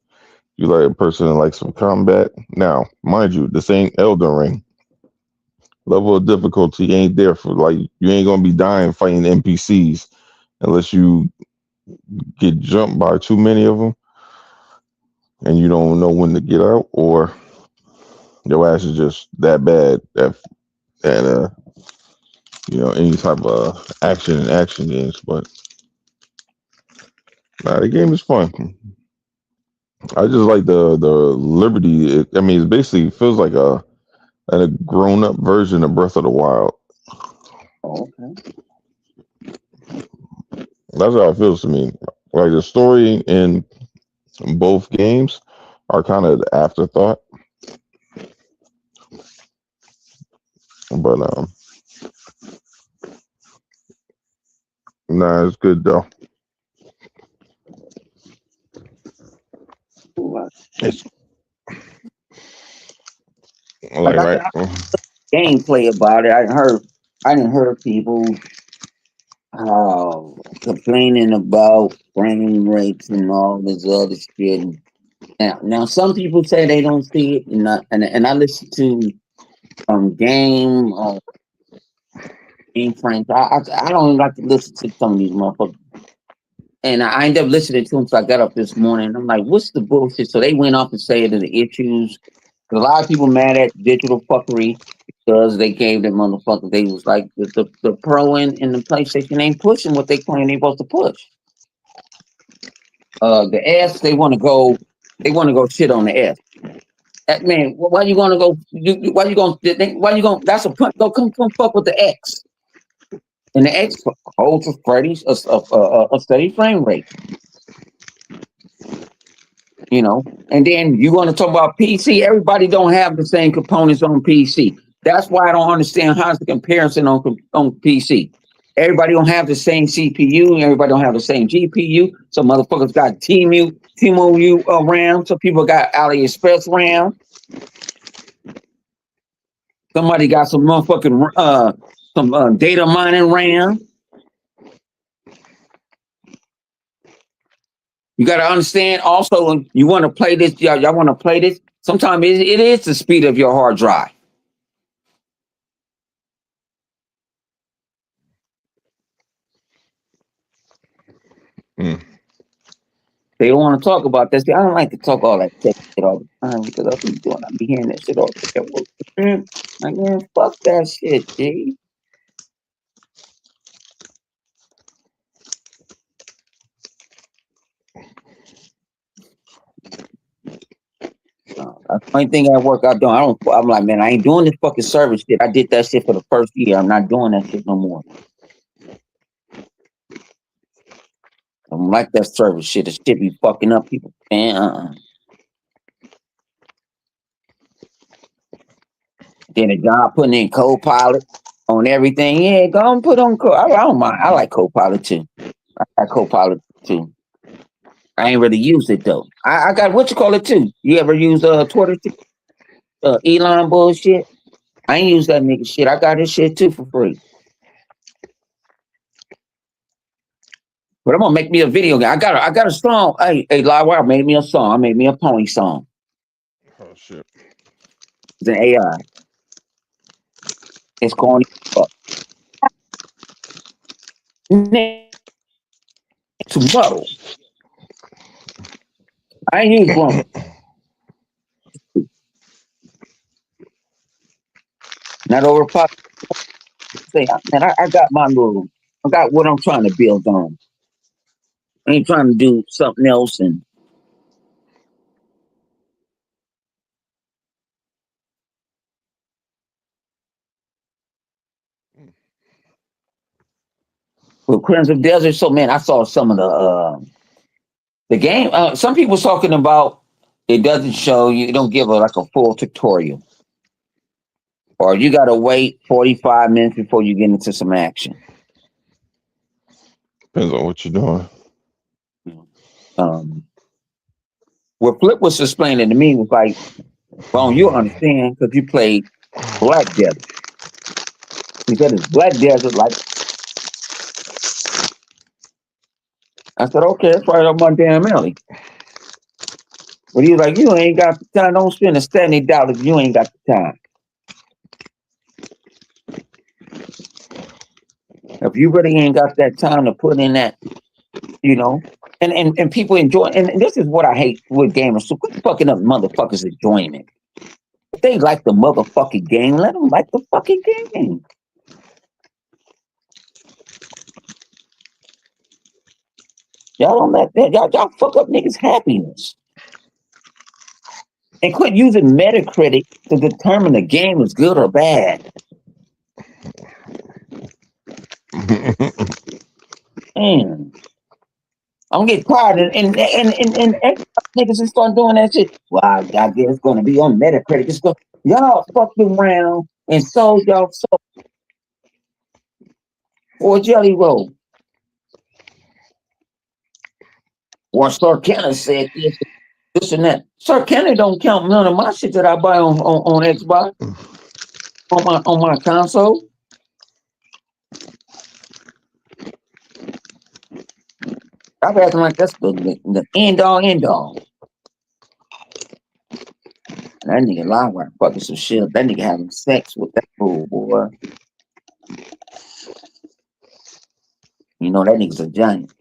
You like a person that likes some combat. Now, mind you, this ain't Elden Ring. Level of difficulty ain't there for like you ain't gonna be dying fighting NPCs unless you get jumped by too many of them and you don't know when to get out, or your ass is just that bad that any type of action games. But nah, the game is fun. I just like the liberty. I mean, it basically feels like a grown up version of Breath of the Wild. Oh, okay. That's how it feels to me. Like the story in both games are kind of the afterthought, but nah, it's good though. Cool. It's Like like I said, right. gameplay about it. I didn't heard people complaining about frame rates and all this other shit. Now some people say they don't see it, and I listen to game game frames. I don't even like to listen to some of these motherfuckers. And I ended up listening to them, so I got up this morning. And I'm like, "What's the bullshit?" So they went off and said that the issues. 'Cause a lot of people mad at digital fuckery because they gave them motherfuckers. They was like the Pro and the PlayStation ain't pushing what they claim they supposed to push. The S they want to go. They want to go shit on the S. That man, why you gonna go? Why you gonna? Why you gonna? That's a punt. Go come fuck with the X. And the X holds a steady frame rate. And then you want to talk about PC. Everybody don't have the same components on PC. That's why I don't understand how's the comparison on PC. Everybody don't have the same CPU. Everybody don't have the same GPU. Some motherfuckers got T-Mobile RAM. Some people got AliExpress RAM. Somebody got some motherfucking some data mining RAM. You got to understand also when you want to play this, y'all want to play this. Sometimes it is the speed of your hard drive. They don't want to talk about that. I don't like to talk all that shit all the time because I'll be hearing that shit all the time. Like, man, fuck that shit, G. That's the only thing at work I do. I'm like, man, I ain't doing this fucking service shit. I did that shit for the first year. I'm not doing that shit no more. I don't like that service shit. The shit be fucking up people. Man, Then a job putting in Copilot on everything. Yeah, go and put on Copilot. I don't mind. I like Copilot too. I like Copilot too. I ain't really used it though. I got what you call it too. You ever use Twitter? Elon bullshit. I ain't use that nigga shit. I got his shit too for free. But I'm gonna make me a video game. I got a song. Hey, Livewire made me a song. I made me a pony song. Oh shit. It's an AI. It's corny. Tomorrow. I ain't use one. Not over pop. Say, man, I got my little. I got what I'm trying to build on. I ain't trying to do something else. And with Crimson Desert, so man, I saw some of the game. Some people talking about it doesn't show you. It don't give like a full tutorial, or you got to wait 45 minutes before you get into some action. Depends on what you're doing. What Flip was explaining to me was like, well, you understand because you played Black Desert. He said it's Black Desert like. I said, okay, that's right up my damn alley. But he was like, you ain't got the time. Don't spend $70 if you ain't got the time. If you really ain't got that time to put in that, and people enjoy, and this is what I hate with gamers. So quit fucking up motherfuckers' enjoyment. If they like the motherfucking game, let them like the fucking game. Y'all don't let that. Y'all fuck up niggas' happiness. And quit using Metacritic to determine the game is good or bad. Man, I'm getting tired, and niggas just start doing that shit. Well, I guess it's gonna be on Metacritic. Y'all fucked around and sold y'all soul for a jelly roll. Or Sir Kenner said this and that. Sir Kenner don't count none of my shit that I buy on Xbox. on my console. I'm acting like that's the end all. That nigga live right fucking some shit. That nigga having sex with that fool, boy. You know that nigga's a giant.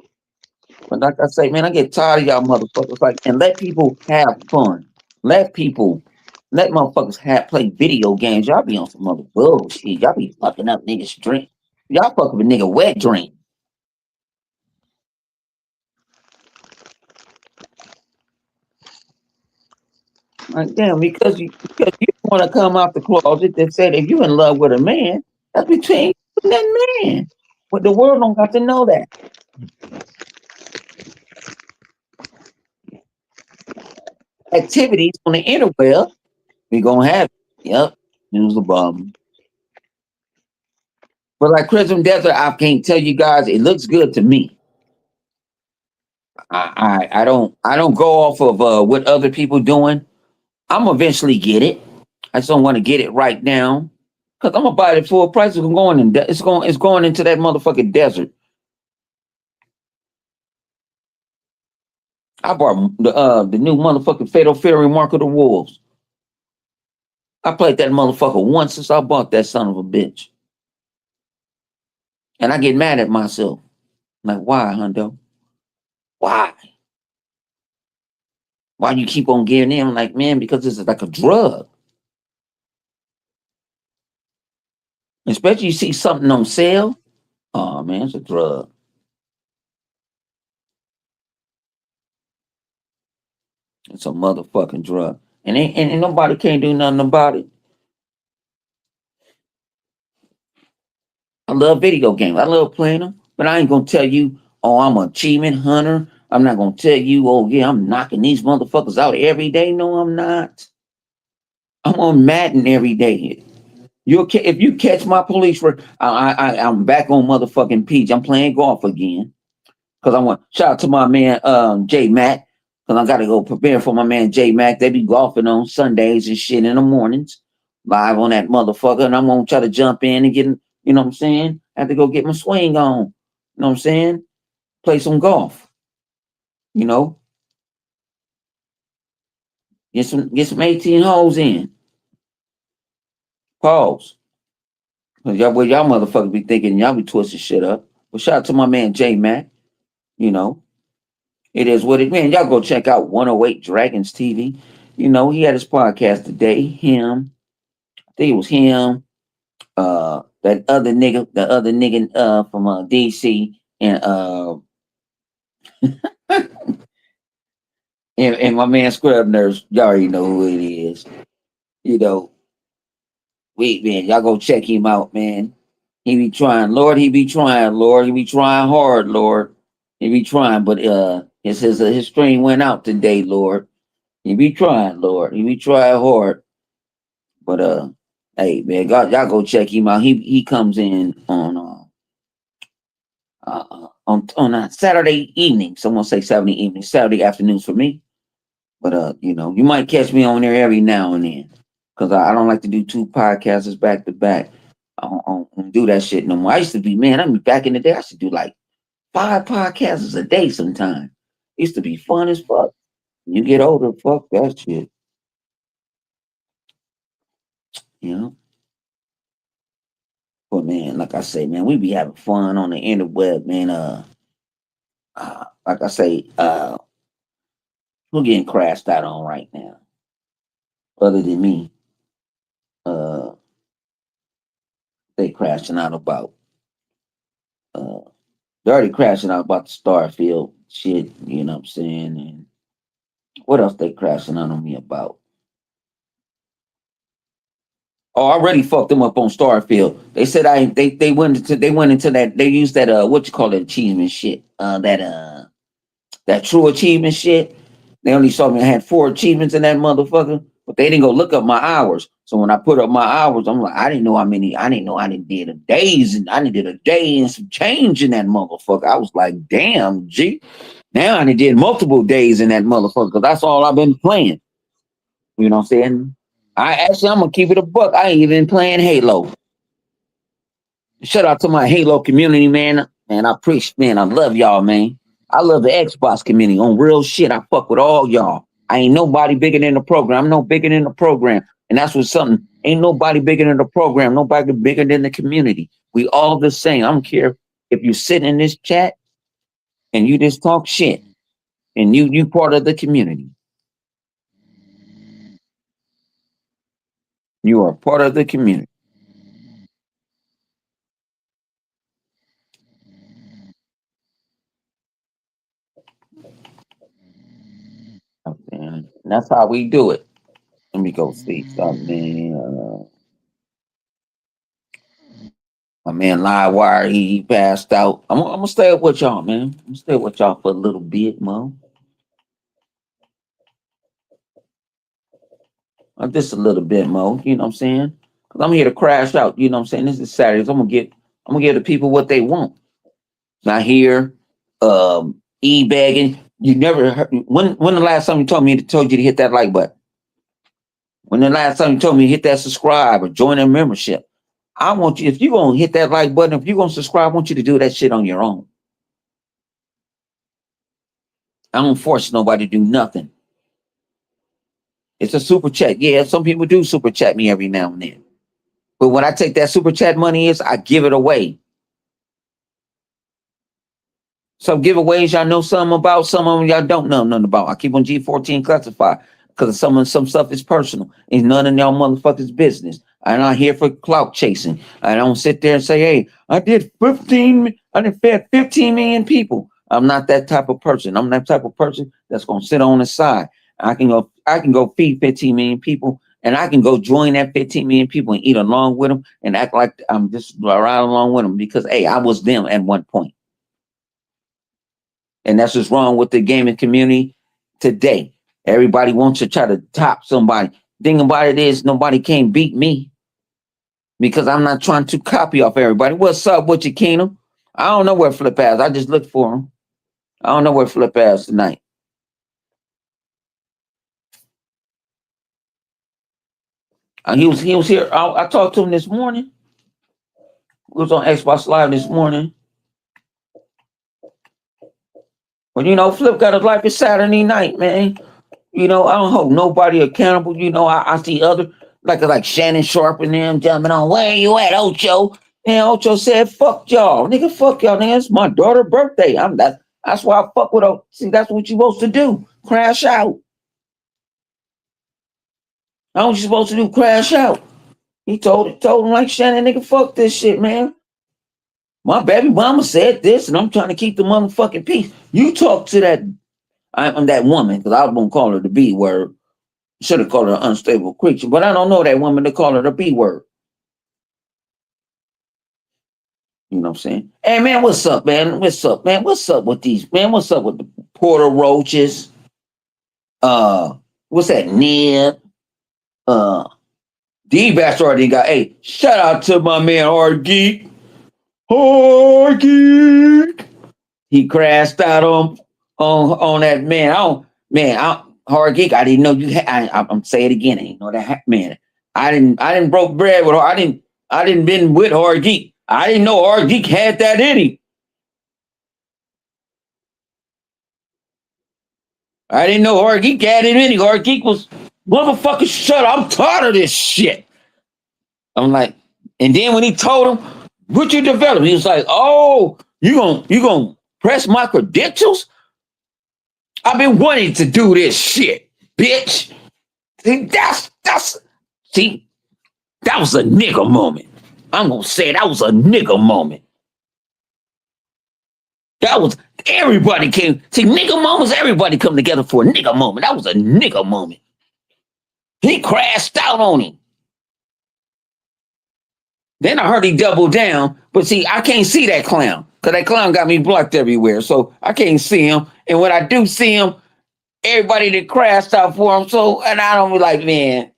But like I say, man, I get tired of y'all motherfuckers. Like, and let people have fun. Let people, let motherfuckers play video games. Y'all be on some other bullshit. Y'all be fucking up niggas' drink. Y'all fuck up a nigga wet drink. Like, damn, because you want to come out the closet that said if you in love with a man, that's between you and that man. But the world don't got to know that. Activities on the interweb, we gonna have it. Yep, use the bomb. But like Crimson Desert, I can't tell you guys, it looks good to me. I don't go off of what other people doing. I'm eventually get it. I just don't want to get it right now. Cause I'm gonna buy it full price. It's going into that motherfucking desert. I bought the new motherfucking Fatal Fury Mark of the Wolves. I played that motherfucker once since I bought that son of a bitch. And I get mad at myself. Like, why, Hundo? Why? Why you keep on getting in? I'm like, man, because this is like a drug. Especially you see something on sale. Oh man, it's a drug. It's a motherfucking drug. And nobody can't do nothing about it. I love video games. I love playing them. But I ain't gonna tell you, oh, I'm an achievement hunter. I'm not gonna tell you, oh yeah, I'm knocking these motherfuckers out every day. No, I'm not. I'm on Madden every day. If you catch my police work, I'm back on motherfucking Peach. I'm playing golf again. Cause I want shout out to my man J Mac. Cause I gotta go prepare for my man J Mac. They be golfing on Sundays and shit in the mornings. Live on that motherfucker. And I'm gonna try to jump in and get, you know what I'm saying? I have to go get my swing on. You know what I'm saying? Play some golf. You know, get some 18 holes in. Pause. Cause y'all motherfuckers be thinking y'all be twisting shit up. But shout out to my man J Mac. You know, it is what it man. Y'all go check out 108 Dragons TV. You know, he had his podcast today. I think it was him, the other nigga from DC and my man Scrub Nurse. Y'all already know who it is. You know, wait, man, y'all go check him out, man. He be trying, Lord. He be trying, Lord. He be trying hard, Lord. He be trying, but his stream went out today, Lord. He be trying, Lord. He be trying hard, but hey, man, y'all go check him out. He comes in on a Saturday evening. Someone say Saturday evening, Saturday afternoons for me. But you know, you might catch me on there every now and then because I don't like to do two podcasts back to back. I don't do that shit no more. I used to be, man. I mean, back in the day, I used to do like 5 podcasts a day. Sometimes it used to be fun as fuck. When you get older, fuck that shit. You know. But man, like I say, man, we be having fun on the interweb, man. Like I say, we're getting crashed out on right now. Other than me, uh, they crashing out about. Uh, they're already crashing out about the Starfield shit. You know what I'm saying? And what else they crashing out on me about? Oh, I already fucked them up on Starfield. They said they went into that they used that what you call it achievement shit. That true achievement shit. They only saw me I had 4 achievements in that motherfucker, but they didn't go look up my hours. So when I put up my hours, I'm like, I didn't know how many. I didn't know I did a days, and I did a day and some change in that motherfucker. I was like, damn, G. Now I did multiple days in that motherfucker because that's all I've been playing. You know what I'm saying? I'm gonna keep it a buck. I ain't even playing Halo. Shout out to my Halo community, man. Man, I appreciate, man. I love y'all, man. I love the Xbox community. On real shit, I fuck with all y'all. I ain't nobody bigger than the program. I'm no bigger than the program. And that's what's something. Ain't nobody bigger than the program. Nobody bigger than the community. We all the same. I don't care if you sit in this chat and you just talk shit and you part of the community. You are part of the community. And that's how we do it. Let me go see something. My man Livewire, he passed out. I'm gonna stay up with y'all, man. I'm gonna stay up with y'all for a little bit, Mo. Just a little bit, Mo. You know what I'm saying? Cause I'm here to crash out. You know what I'm saying? This is Saturday. So I'm gonna give the people what they want. Not here, e-bagging. You never heard, when the last time you told you to hit that like button? When the last time you told me to hit that subscribe or join a membership? I want you, if you're gonna hit that like button, if you're gonna subscribe, I want you to do that shit on your own. I don't force nobody to do nothing. It's a super chat. Yeah, some people do super chat me every now and then. But when I take that super chat money I give it away. Some giveaways y'all know something about, some of them y'all don't know nothing about. I keep on G14 classified because some stuff is personal. It's none of y'all motherfuckers' business. I'm not here for clout chasing. I don't sit there and say, hey, I did fed 15 million people. I'm not that type of person. I'm that type of person that's gonna sit on the side. I can go feed 15 million people, and I can go join that 15 million people and eat along with them and act like I'm just right along with them because hey, I was them at one point. And that's what's wrong with the gaming community today. Everybody wants to try to top somebody. Thing about it is nobody can beat me because I'm not trying to copy off everybody. What's up with you, Keenum? I don't know where Flip is. I just looked for him. I don't know where Flip is tonight. He was here. I talked to him this morning. He was on Xbox Live this morning. But you know, Flip got his life. It's Saturday night, man. You know, I don't hold nobody accountable. You know, I see other like Shannon Sharp and them jumping on. Where you at, Ocho? And Ocho said, "Fuck y'all, nigga. Fuck y'all, nigga. It's my daughter's birthday. That's why I fuck with her. See, that's what you supposed to do. Crash out. That's what you supposed to do. Crash out." He told him like Shannon, nigga, fuck this shit, man. My baby mama said this, and I'm trying to keep the motherfucking peace. You talk to that woman, because I was gonna call her the B word. Should have called her an unstable creature, but I don't know that woman to call her the B word. You know what I'm saying? Hey man, what's up, man? What's up, man? What's up with these, man? What's up with the Porter Roaches? What's that, Nib? D-Bass already got, hey, shout out to my man Hard Geek. Hard Geek. He crashed out on that man. Hard Geek, I didn't know you had, I'm say it again, I didn't know that, man. I didn't broke bread with her. I didn't been with Hard Geek. I didn't know Hard Geek had that in him. I didn't know Hard Geek had it in him. Hard Geek was, motherfucker, shut up. I'm tired of this shit. I'm like, and then when he told him, what you develop? He was like, oh, you gonna press my credentials? I've been wanting to do this shit, bitch. See, that was a nigga moment. I'm gonna say that was a nigga moment. That was everybody came. See, nigga moments, everybody come together for a nigga moment. That was a nigga moment. He crashed out on him. Then I heard he doubled down, but see, I can't see that clown because that clown got me blocked everywhere. So I can't see him. And when I do see him, everybody that crashed out for him. So, and I don't be like, man,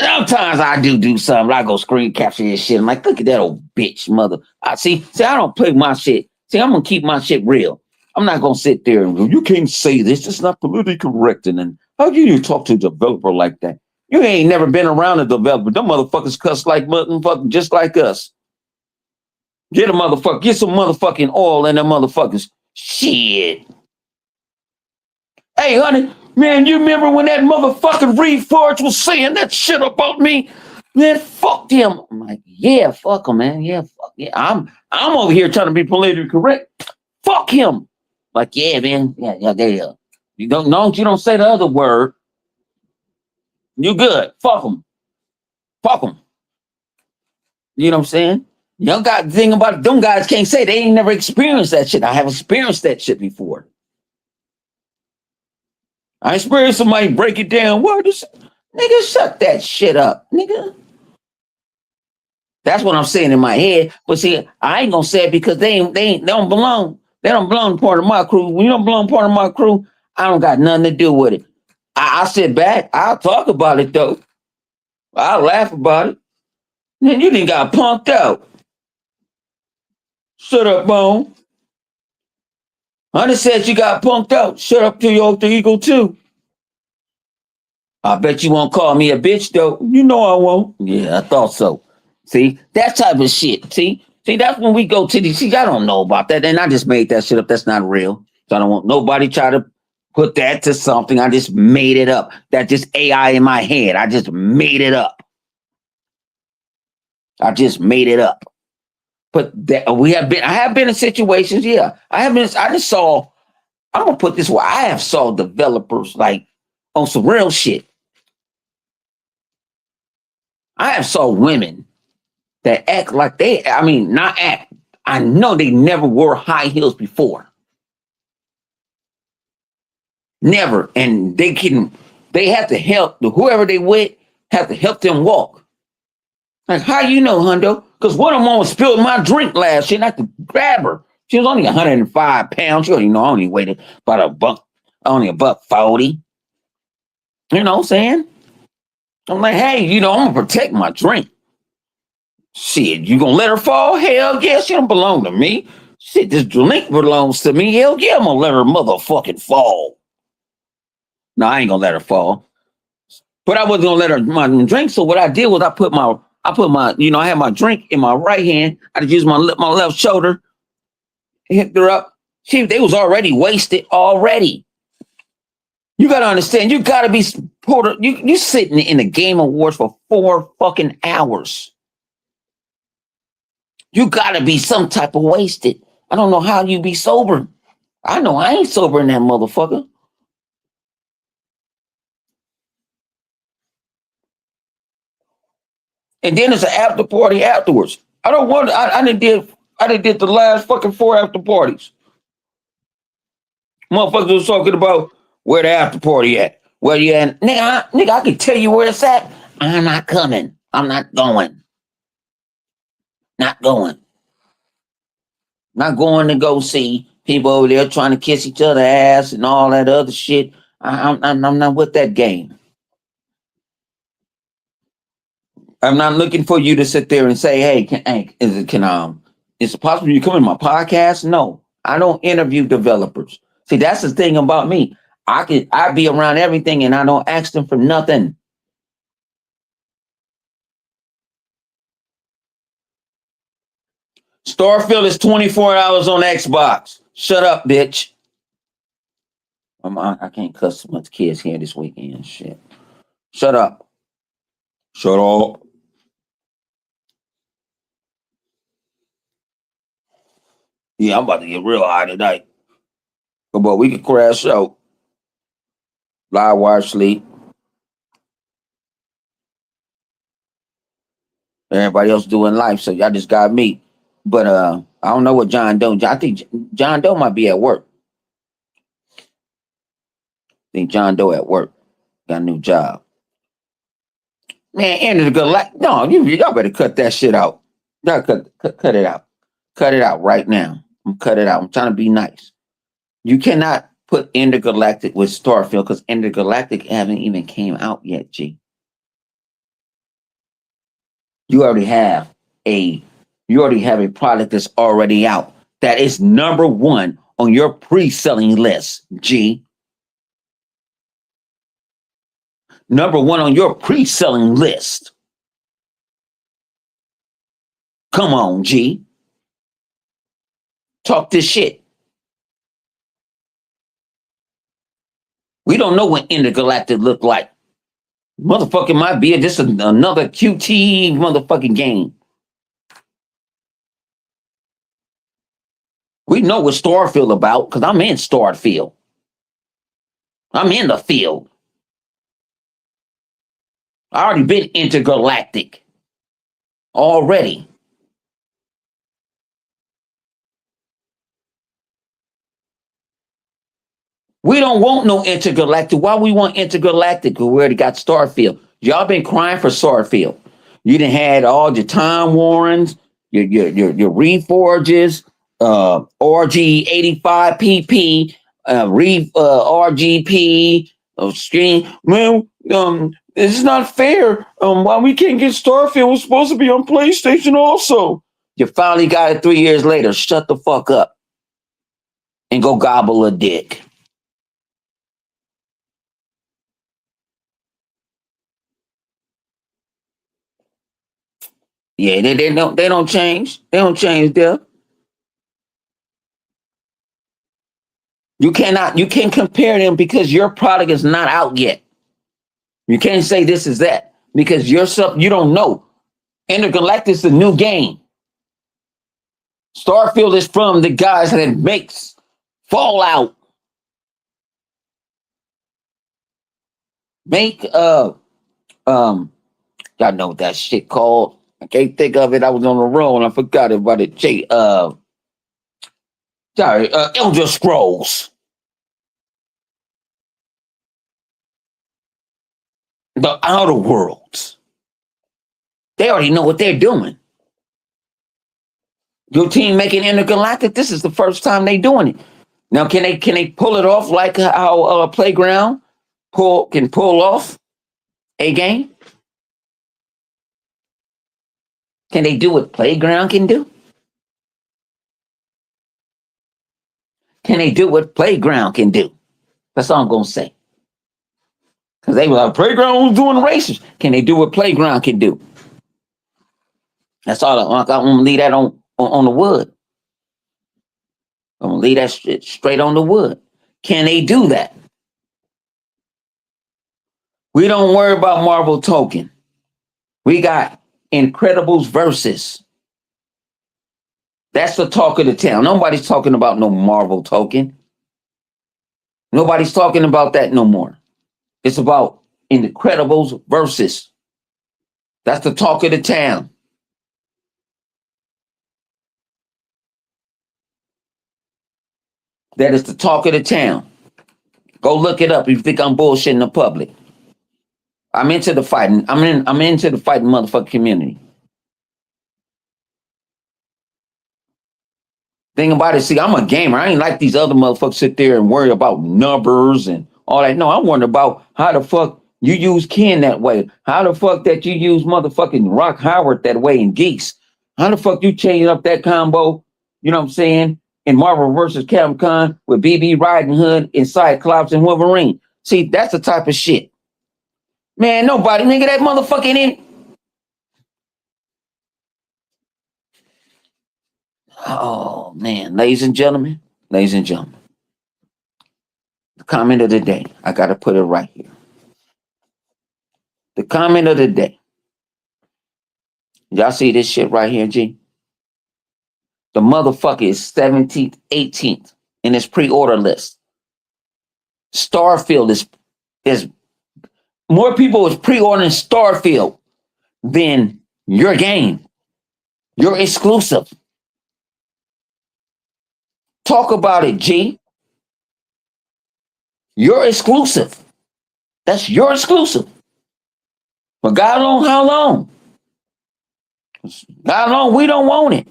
sometimes I do something. I go screen capture this shit. I'm like, look at that old bitch, mother. I see, I don't play my shit. See, I'm gonna keep my shit real. I'm not gonna sit there and go, you can't say this. It's not politically correct. And then how can you talk to a developer like that? You ain't never been around a developer. Them motherfuckers cuss like motherfuckers just like us. Get a motherfucker, get some motherfucking oil in them motherfuckers. Shit. Hey, honey, man, you remember when that motherfucking Reed Forge was saying that shit about me? Man, fuck him. I'm like, yeah, fuck him, man. Yeah, fuck yeah. I'm over here trying to be politically correct. Fuck him. Like, yeah, man. Yeah. You don't say the other word. You good. Fuck him. Fuck him. You know what I'm saying? Young guy, the thing about it, them guys can't say they ain't never experienced that shit. I have experienced that shit before. I experienced somebody break it down. What is nigga? Shut that shit up, nigga. That's what I'm saying in my head. But see, I ain't gonna say it because they don't belong. They don't belong part of my crew. When you don't belong part of my crew, I don't got nothing to do with it. I sit back. I'll talk about it though. I'll laugh about it. Man, you didn't got punked out. Shut up, Bone. Honey said you got punked out. Shut up to your alter ego too. I bet you won't call me a bitch though. You know I won't. Yeah, I thought so. See, that type of shit. See, that's when we go to the. See, I don't know about that, and I just made that shit up. That's not real. So I don't want nobody try to put that to something. I just made it up. That just AI in my head. I just made it up. I just made it up. But I have been in situations. Yeah, I have been. I just saw. I'm gonna put this where I have saw developers like on some real shit. I have saw women that act like not act. I know they never wore high heels before. Never. And they have to help whoever they with, have to help them walk. Like, how you know, Hundo? Because one of them almost spilled my drink last year and I had to grab her. She was only 105 pounds. You know, I only weighed about only a buck 40. You know what I'm saying? I'm like, hey, I'm going to protect my drink. Shit, you gonna let her fall? Hell yeah, she don't belong to me. Shit, this drink belongs to me. Hell yeah, I'm gonna let her motherfucking fall. No, I ain't gonna let her fall. But I wasn't gonna let her my drink. So what I did was I put my, I had my drink in my right hand. I just used my left shoulder, hit her up. They was already wasted already. You gotta understand, you gotta be you sitting in the Game Awards for 4 fucking hours. You gotta be some type of wasted. I don't know how you be sober. I know I ain't sober in that motherfucker. And then it's an after party afterwards. I don't want. I didn't did the last fucking 4 after parties. Motherfuckers was talking about where the after party at. Where you at, nigga? I can tell you where it's at. I'm not coming. I'm not going. Not going. Not going to go see people over there trying to kiss each other ass and all that other shit. I'm not with that game. I'm not looking for you to sit there and say, "Hey, is it possible you come in my podcast?" No, I don't interview developers. See, that's the thing about me. I be around everything and I don't ask them for nothing. Starfield is $24 on Xbox. Shut up, bitch. I can't cuss so much kids here this weekend. Shit. Shut up. Shut up. Yeah, I'm about to get real high tonight. But we can crash out. Live wire sleep. Everybody else doing life, so y'all just got me. But I don't know what John Doe. I think John Doe might be at work. I think John Doe at work. Got a new job. Man, end of the good no, y'all better cut that shit out. Y'all cut it out. Cut it out right now. Cut it out. I'm trying to be nice. You cannot put Intergalactic with Starfield because Intergalactic haven't even came out yet, G. You already have a product that's already out that is number 1 on your pre-selling list, G. Number one on your pre-selling list. Come on, G. Talk this shit. We don't know what intergalactic look like. Motherfucker might be just another QT motherfucking game. We know what Starfield about because I'm in Starfield. I'm in the field. I already been intergalactic. Already. We don't want no intergalactic. Why we want intergalactic? We already got Starfield. Y'all been crying for Starfield. You done had all your Time Warrens, your Reforges, RG85PP, RGP, Stream. Man, it's not fair. Why we can't get Starfield? It was supposed to be on PlayStation also. You finally got it 3 years later. Shut the fuck up and go gobble a dick. Yeah, they don't change. They don't change there. You can't compare them because your product is not out yet. You can't say this is that because you don't know. Intergalactic is a new game. Starfield is from the guys that makes Fallout. Make y'all know what that shit called. I can't think of it. I was on the roll and I forgot about it. Elder Scrolls. The Outer Worlds. They already know what they're doing. Your team making intergalactic. This is the first time they doing it. Now, can they pull it off like how Playground can pull off a game? Can they do what Playground can do? Can they do what Playground can do? That's all I'm gonna say. Because they were like, Playground was doing races. Can they do what Playground can do? That's all. I'm gonna leave that on the wood. I'm gonna leave that straight on the wood. Can they do that? We don't worry about Marvel token. We got Incredibles versus. That's the talk of the town. Nobody's talking about no Marvel token. Nobody's talking about that no more. It's about Incredibles versus. That's the talk of the town. That is the talk of the town. Go look it up if you think I'm bullshitting the public. I'm into the fighting. I'm into the fighting motherfucking community. Thing about it, see, I'm a gamer. I ain't like these other motherfuckers sit there and worry about numbers and all that. No, I'm wondering about how the fuck you use Ken that way. How the fuck that you use motherfucking Rock Howard that way in Geeks. How the fuck you change up that combo, you know what I'm saying, in Marvel versus Capcom with BB Riding Hood and Cyclops and Wolverine. See, that's the type of shit. Man, nobody, nigga, that motherfucking in. Oh, man, ladies and gentlemen, the comment of the day, I got to put it right here. The comment of the day. Y'all see this shit right here, G? The motherfucker is 17th, 18th in his pre-order list. Starfield is more people is pre-ordering Starfield than your game. Your exclusive. Talk about it, G. Your exclusive. That's your exclusive. But God knows how long. God knows we don't want it.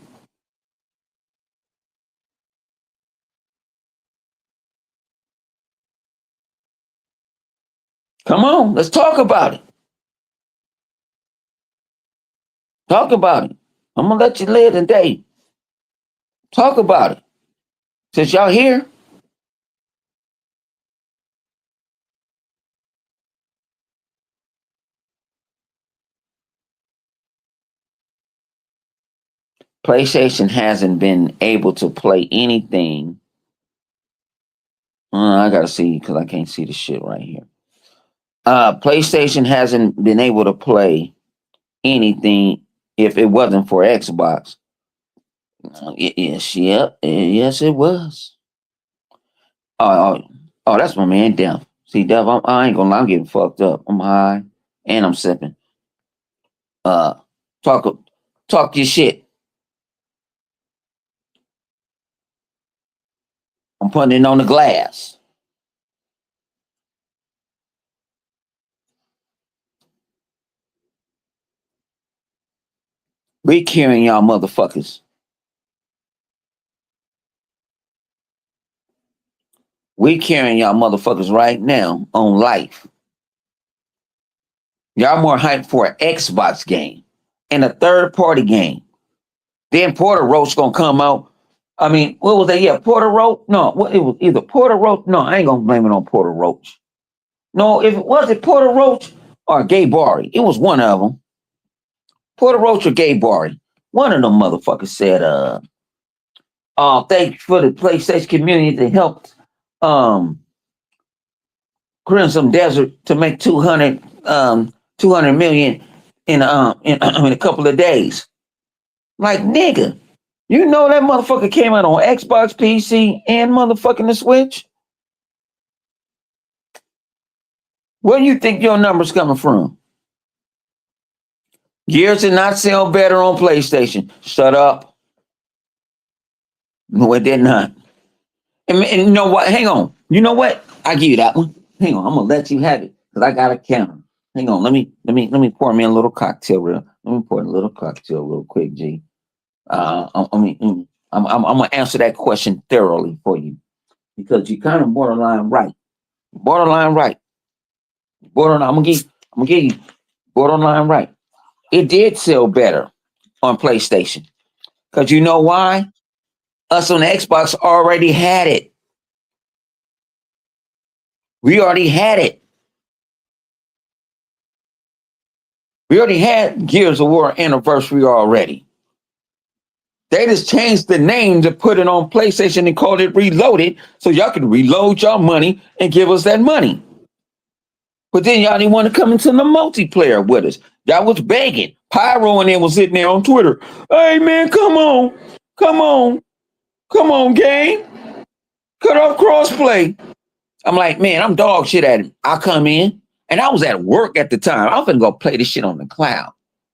Come on, let's talk about it. Talk about it. I'm gonna let you live today. Talk about it. Since y'all here. PlayStation hasn't been able to play anything. I gotta see because I can't see the shit right here. PlayStation hasn't been able to play anything if it wasn't for Xbox. Yes, it was. Oh, that's my man, Dev. See, Dev, I ain't gonna lie, I'm getting fucked up. I'm high and I'm sipping. Uh, talk, talk your shit. I'm putting it on the glass. We carrying y'all motherfuckers. We carrying y'all motherfuckers right now on life. Y'all more hyped for an Xbox game and a third party game. Then Porter Roach gonna come out. I mean, what was that? Yeah, Porter Roach. No, what it was either Porter Roach. No, I ain't gonna blame it on Porter Roach. No, if it wasn't Porter Roach or Gay Bari, it was one of them. Porter Roach or Gay Bari. One of them motherfuckers said, thanks for the PlayStation community that helped Crimson Desert to make 200 million in in a couple of days. Like, nigga, you know that motherfucker came out on Xbox, PC, and motherfucking the Switch? Where do you think your numbers coming from? Gears did not sell better on PlayStation. Shut up. No, it did not. And you know what? Hang on. You know what? I give you that one. Hang on. I'm gonna let you have it because I got a counter. Hang on. Let me pour me a little cocktail real. Let me pour a little cocktail real quick, G. I'm gonna answer that question thoroughly for you because you kind of borderline right. Borderline right. Borderline. I'm gonna give you borderline right. It did sell better on PlayStation because you know why? Us on Xbox already had it. We already had it. We already had Gears of War Anniversary already. They just changed the name to put it on PlayStation and called it Reloaded so y'all could reload y'all money and give us that money. But then y'all didn't want to come into the multiplayer with us. Y'all was begging. Pyro and them was sitting there on Twitter. Hey man, come on. Come on. Come on, game. Cut off crossplay. I'm like, man, I'm dog shit at it. I come in and I was at work at the time. I was gonna go play this shit on the cloud.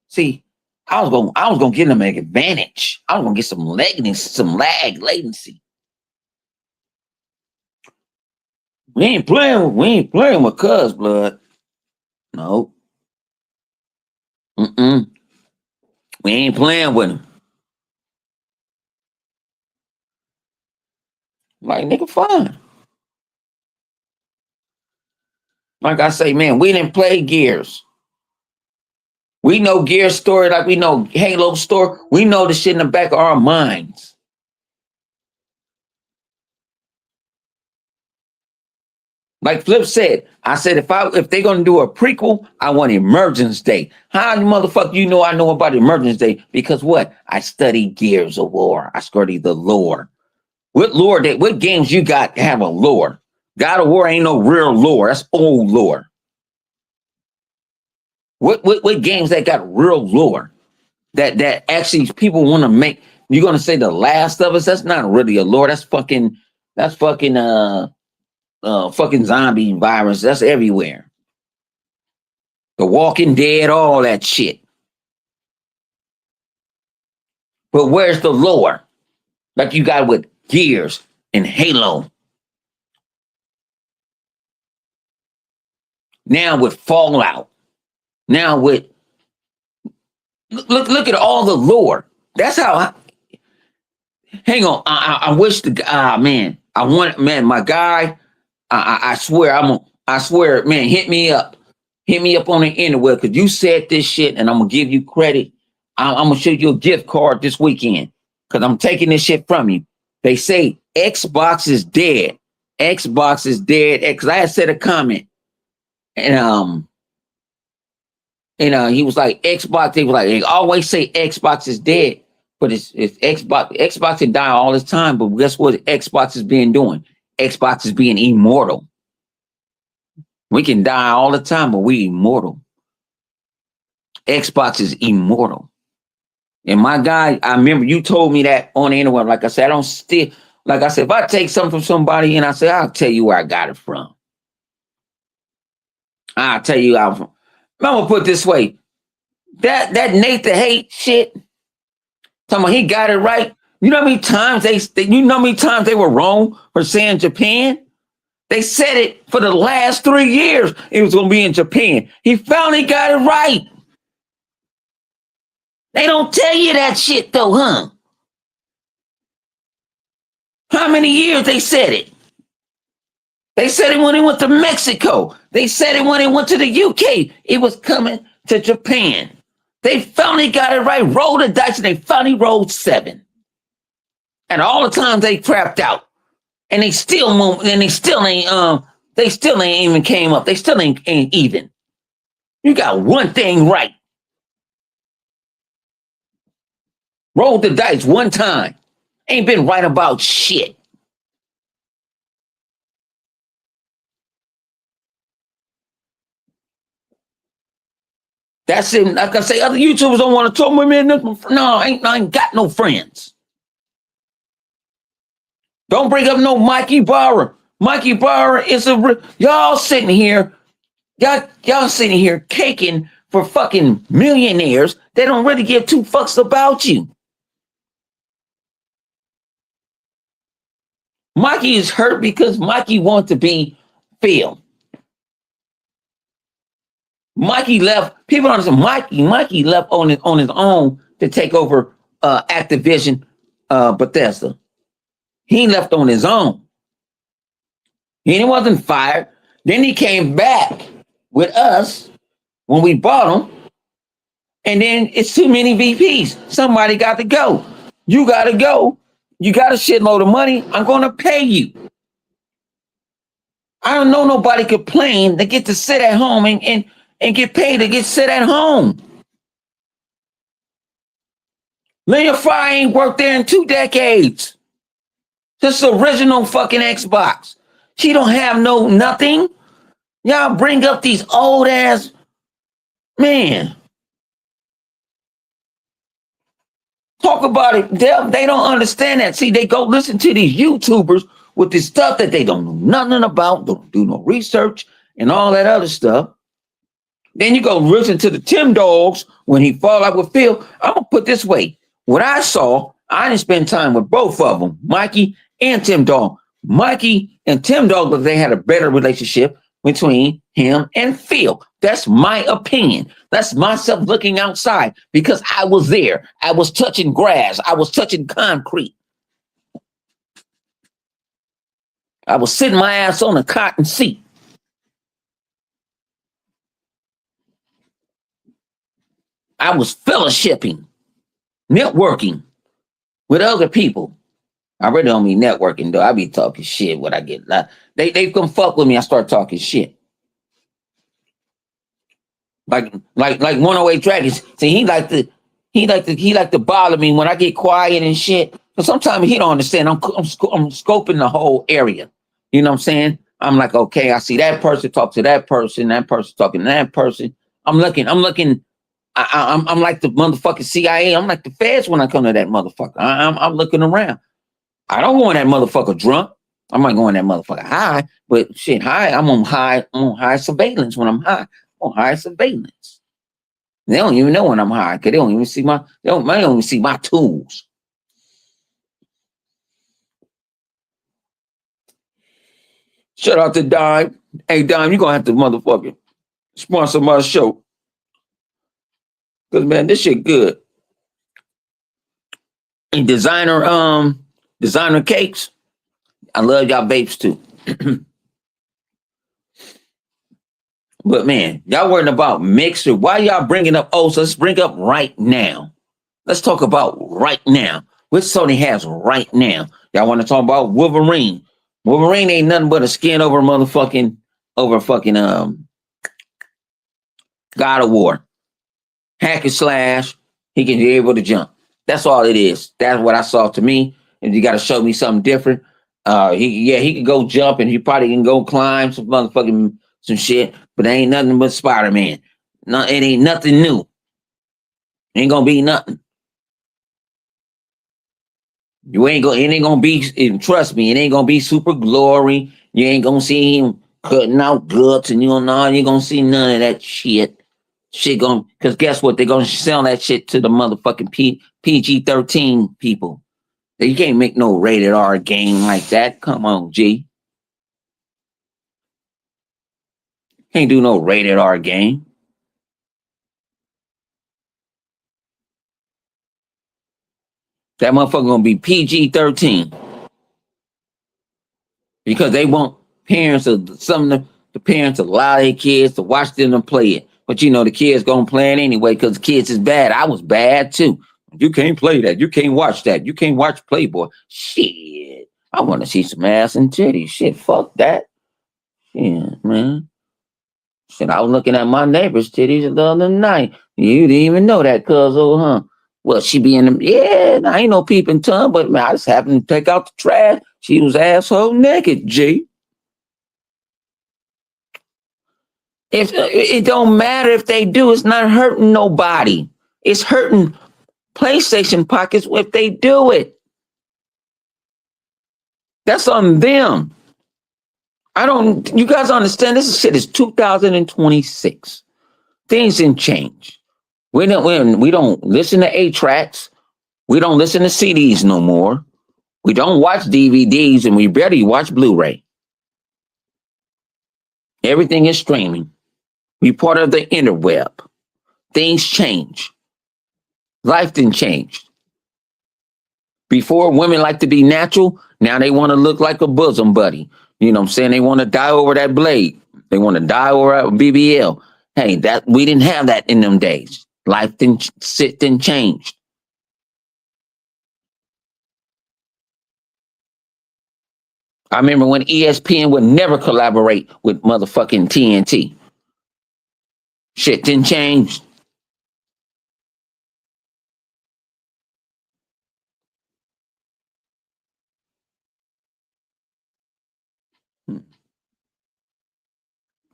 See, I was gonna get them an advantage. I was gonna get some latency. We ain't playing with Cuz blood. No. Mm-mm. We ain't playing with him. Like, nigga, fine. Like I say, man, we didn't play Gears. We know Gears story like we know Halo story. We know the shit in the back of our minds. Like Flip said, I said if they're gonna do a prequel, I want Emergence Day. How the motherfucker you know I know about Emergence Day? Because what? I study Gears of War. I study the lore. What games you got have a lore? God of War ain't no real lore. That's old lore. What games that got real lore that actually people want to make? You're gonna say The Last of Us? That's not really a lore. That's fucking fucking zombie virus. That's everywhere. The Walking Dead, all that shit. But where's the lore? Like you got with Gears and Halo. Now with Fallout. Now with look at all the lore. That's how. Hang on. I wish man. I want man. My guy. I swear I swear, man. Hit me up. Hit me up on the interweb because you said this shit, and I'm gonna give you credit. I'm gonna show you a gift card this weekend because I'm taking this shit from you. They say Xbox is dead. Xbox is dead. Because I had said a comment, and he was like Xbox. They was like they always say Xbox is dead. But it's Xbox. Xbox can die all the time, but guess what Xbox is being doing? Xbox is being immortal. We can die all the time, but we immortal. Xbox is immortal. And my guy, I remember you told me that on the internet. Like I said, I don't still, like I said, if I take something from somebody and I say, I'll tell you where I got it from. I'll tell you how. I'm gonna put it this way. That Nathan hate shit. Talking about he got it right. You know how many times they were wrong for saying Japan? They said it for the last 3 years. It was gonna be in Japan. He finally got it right. They don't tell you that shit though, huh? How many years they said it? They said it when he went to Mexico. They said it when he went to the UK. It was coming to Japan. They finally got it right. Rolled the dice and they finally rolled 7. And all the times they crapped out. And they still ain't even came up. They still ain't even. You got one thing right. Rolled the dice one time. Ain't been right about shit. That's it. Like I say, other YouTubers don't want to talk with me. No, I ain't got no friends. Don't bring up no Mikey Barra. Mikey Barra is y'all sitting here caking for fucking millionaires. They don't really give 2 fucks about you. Mikey is hurt because Mikey wants to be Phil. Mikey left. People don't understand. Mikey left on his own to take over Activision, Bethesda. He left on his own. He wasn't fired. Then he came back with us when we bought him. And then it's too many VPs. Somebody got to go. You got to go. You got a shitload of money. I'm going to pay you. I don't know nobody complain. They get to sit at home and get paid to sit at home. Linear Fry ain't worked there in 2 decades. This original fucking Xbox. She don't have nothing. Y'all bring up these old ass, man. Talk about it. They don't understand that. See, they go listen to these YouTubers with this stuff that they don't know nothing about, don't do no research and all that other stuff. Then you go listen to the Tim Dogs when he fall out with Phil. I'm gonna put this way. What I saw, I didn't spend time with both of them, Mikey and Tim Dog. Mikey and Tim Dog, but they had a better relationship between him and Phil. That's my opinion. That's myself looking outside because I was there. I was touching grass. I was touching concrete. I was sitting my ass on a cotton seat. I was fellowshipping, networking with other people. I really don't mean networking though. I be talking shit when I get they come fuck with me. I start talking shit. Like 108 Dragons. See, he like to bother me when I get quiet and shit. But sometimes he don't understand. I'm scoping the whole area. You know what I'm saying? I'm like, okay, I see that person talk to that person talking to that person. I'm looking. I'm like the motherfucking CIA. I'm like the feds when I come to that motherfucker. I'm looking around. I don't go in that motherfucker drunk. I might go in that motherfucker high, but shit, high. I'm on high surveillance when I'm high. On high surveillance. They don't even know when I'm high because they don't even see they don't even see my tools. Shout out to Dime. Hey, Dime, you're gonna have to motherfucking sponsor my show. Cause man, this shit good. And designer cakes. I love y'all vapes too. But man, y'all worrying about mixer. Why y'all bringing up? So let's bring up right now. Let's talk about right now. What Sony has right now. Y'all want to talk about Wolverine? Wolverine ain't nothing but a skin over fucking God of War. Hack and slash. He can be able to jump. That's all it is. That's what I saw to me. And you got to show me something different. He could go jump and he probably can go climb some motherfucking some shit, but it ain't nothing but Spider-Man. No, it ain't nothing new. Ain't gonna be nothing. It ain't gonna be, and trust me, it ain't gonna be super glory. You ain't gonna see him cutting out guts and you ain't gonna see none of that shit. Shit gonna, cause guess what? They're gonna sell that shit to the motherfucking PG-13 people. You can't make no rated R game like that. Come on, G. Can't do no rated R game. That motherfucker gonna be PG-13. Because they want parents of some of the parents allow their kids to watch them and play it. But you know the kids gonna play it anyway because the kids is bad. I was bad too. You can't play that. You can't watch that. You can't watch Playboy. Shit. I want to see some ass and titties. Shit, fuck that. Yeah, man. Shit, I was looking at my neighbor's titties the other night. You didn't even know that, huh? Well, she be in the, yeah, I ain't no peeping Tom, but man, I just happened to take out the trash. She was asshole naked, G. If it don't matter if they do, it's not hurting nobody. It's hurting PlayStation pockets if they do it. That's on them. You guys understand this shit is 2026. Things didn't change. We don't listen to 8-tracks. We don't listen to CDs no more. We don't watch DVDs and we barely watch Blu-ray. Everything is streaming. We part of the interweb. Things change. Life didn't change. Before, women like to be natural. Now they want to look like a bosom buddy. You know what I'm saying? They want to die over that blade. They want to die over a BBL. Hey, we didn't have that in them days. Life didn't change. I remember when ESPN would never collaborate with motherfucking TNT. Shit didn't change.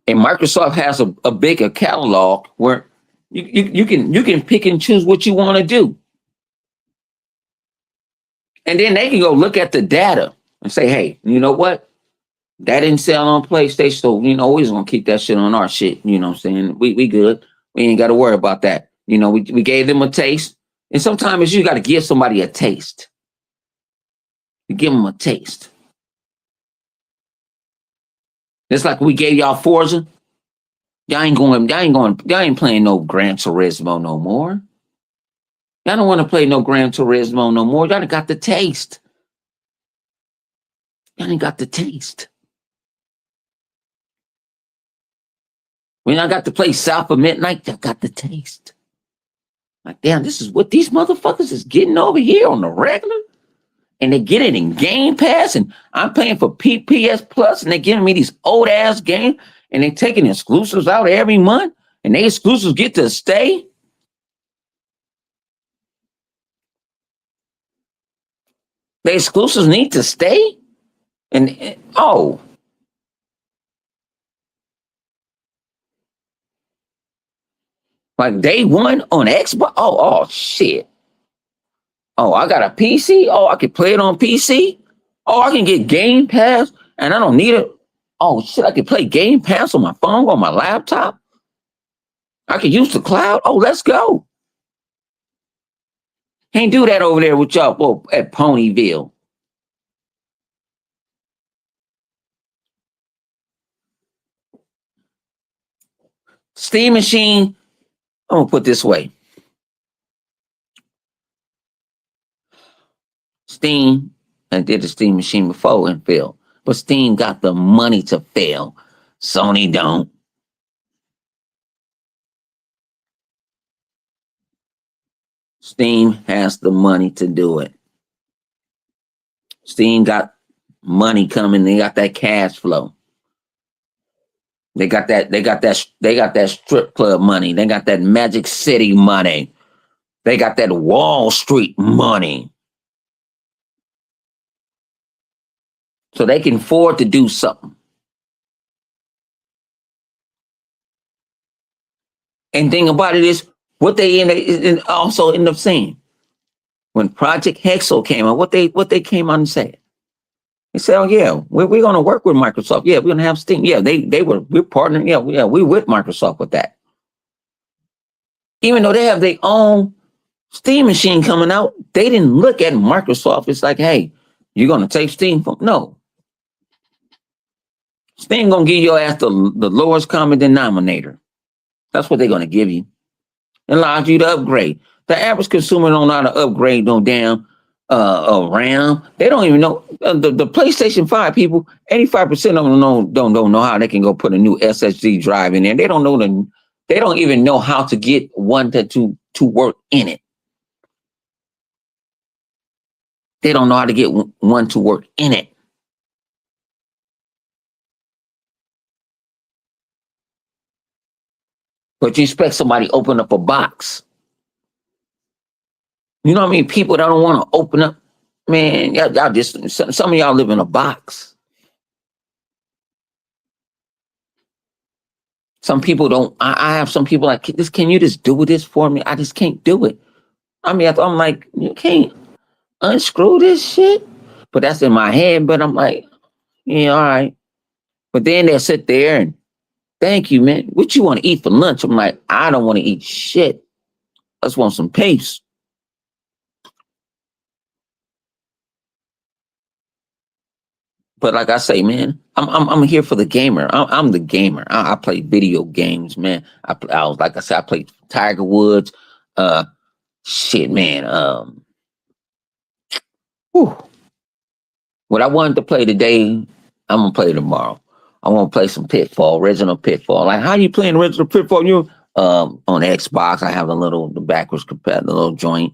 And Microsoft has a bigger catalog where you can pick and choose what you want to do. And then they can go look at the data and say, hey, you know what? That didn't sell on PlayStation, so we're just gonna keep that shit on our shit. You know what I'm saying? We good. We ain't gotta worry about that. We gave them a taste. And sometimes you gotta give somebody a taste. You give them a taste. It's like we gave y'all Forza. Y'all ain't playing no Gran Turismo no more. Y'all don't want to play no Gran Turismo no more. Y'all done got the taste. Y'all ain't got the taste. When I got to play South of Midnight, y'all got the taste. Like, damn, this is what these motherfuckers is getting over here on the regular. And they get it in Game Pass, and I'm paying for PPS Plus, and they're giving me these old ass games, and they're taking exclusives out every month, and they exclusives get to stay. The exclusives need to stay, and like day one on Xbox. Oh shit. Oh, I got a PC. Oh, I can play it on PC. Oh, I can get Game Pass, and I don't need it. Oh shit, I can play Game Pass on my phone, on my laptop. I can use the cloud. Oh, let's go. Can't do that over there with y'all at Ponyville. Steam Machine, I'm gonna put it this way. Steam, I did the Steam Machine before and failed. But Steam got the money to fail. Sony don't. Steam has the money to do it. Steam got money coming. They got that cash flow. They got that strip club money. They got that Magic City money. They got that Wall Street money. So they can afford to do something. And thing about it is, what they also end up saying, when Project Hexel came out, what they came out and said. They said, "Oh yeah, we're going to work with Microsoft. Yeah, we're going to have Steam. Yeah, we're partnering. Yeah, we're with Microsoft with that. Even though they have their own Steam machine coming out, they didn't look at Microsoft. It's like, hey, you're going to take Steam from no. Steam going to give your ass the lowest common denominator. That's what they're going to give you. It allows you to upgrade. The average consumer don't know how to upgrade no damn RAM. They don't even know the PlayStation 5 people. 85% of them don't know how they can go put a new SSD drive in there. They don't know they don't even know how to get one to work in it. They don't know how to get one to work in it. But you expect somebody to open up a box. You know what I mean? People that don't want to open up, man, y'all just, some of y'all live in a box. Some people don't, I have some people like, can you just do this for me? I just can't do it. I mean, I'm like, you can't unscrew this shit? But that's in my head, but I'm like, yeah, all right. But then they'll sit there and, thank you, man. What you want to eat for lunch? I'm like, I don't want to eat shit. I just want some peace. But like I say, man, I'm here for the gamer. I'm the gamer. I play video games, man. I was like I said, I played Tiger Woods. Shit, man. Whew. What I wanted to play today, I'm gonna play tomorrow. I want to play some Pitfall, original Pitfall. Like, how you playing original Pitfall? You on Xbox? I have the backwards compatible, the little joint.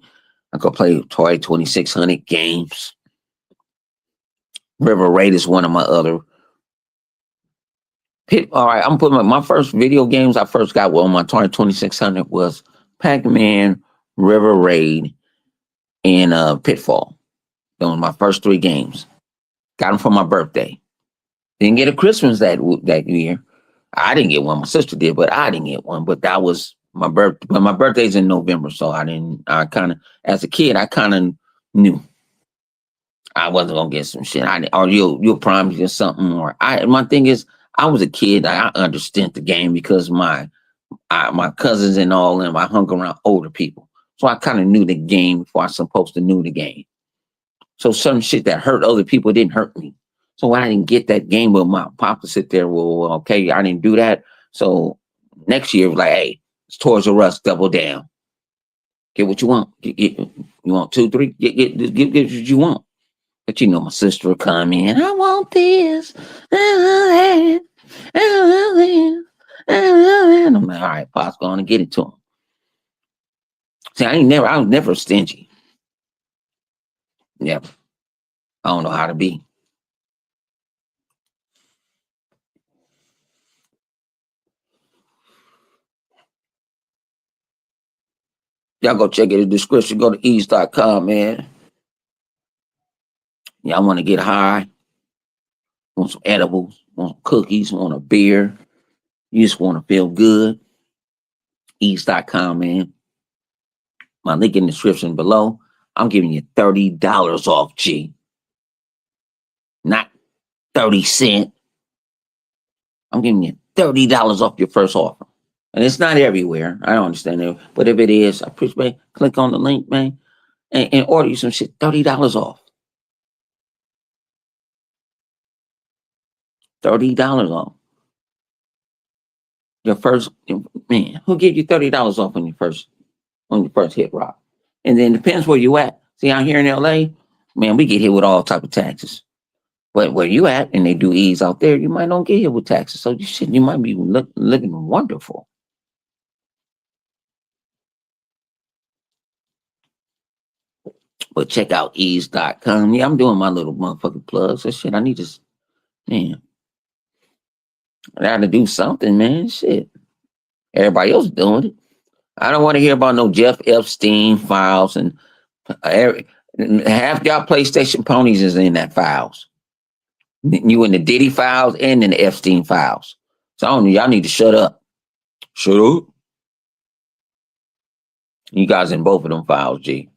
I could play Toy 2600 games. River Raid is one of my other. All right, I'm putting my first video games I first got on my Atari 2600 was Pac-Man, River Raid, and Pitfall. Those were my first three games. Got them for my birthday. Didn't get a Christmas that year. I didn't get one. My sister did, but I didn't get one. But that was my birthday. But my birthday's in November, so I kind of, as a kid, I kind of knew I wasn't gonna get some shit. Or you'll promise you something. Or my thing is, I was a kid. I understand the game because my cousins and all them, I hung around older people, so I kind of knew the game before I was supposed to knew the game. So some shit that hurt other people didn't hurt me. So I didn't get that game, but my papa sit there, well, okay, I didn't do that. So next year, it was like, hey, it's Toys R Us, double down. Get what you want. You want 2, 3? Get what you want. But you know, my sister will come in. I want this. And I'm like, all right, Pop's going to get it to him. See, I was never stingy. Never. I don't know how to be. Y'all go check it in the description. Go to ease.com, man. Y'all want to get high? Want some edibles? Want some cookies? Want a beer? You just want to feel good? Ease.com, man. My link in the description below. I'm giving you $30 off, G. Not 30 cents. I'm giving you $30 off your first offer. And it's not everywhere. I don't understand it. But if it is, I appreciate, click on the link, man, and order you some shit. $30 off. $30 off. Your first, man, who give you $30 off on your first hit rock? And then it depends where you at. See, out here in LA, man, we get hit with all type of taxes. But where you at, and they do ease out there, you might not get hit with taxes. So you might be living wonderful. But check out ease.com. Yeah, I'm doing my little motherfucking plugs. So shit, I need to, man, I gotta do something, man. Shit. Everybody else doing it. I don't want to hear about no Jeff Epstein files and half y'all PlayStation ponies is in that files. You in the Diddy files and in the Epstein files. So I don't, y'all need to shut up. Shut up. You guys in both of them files, G.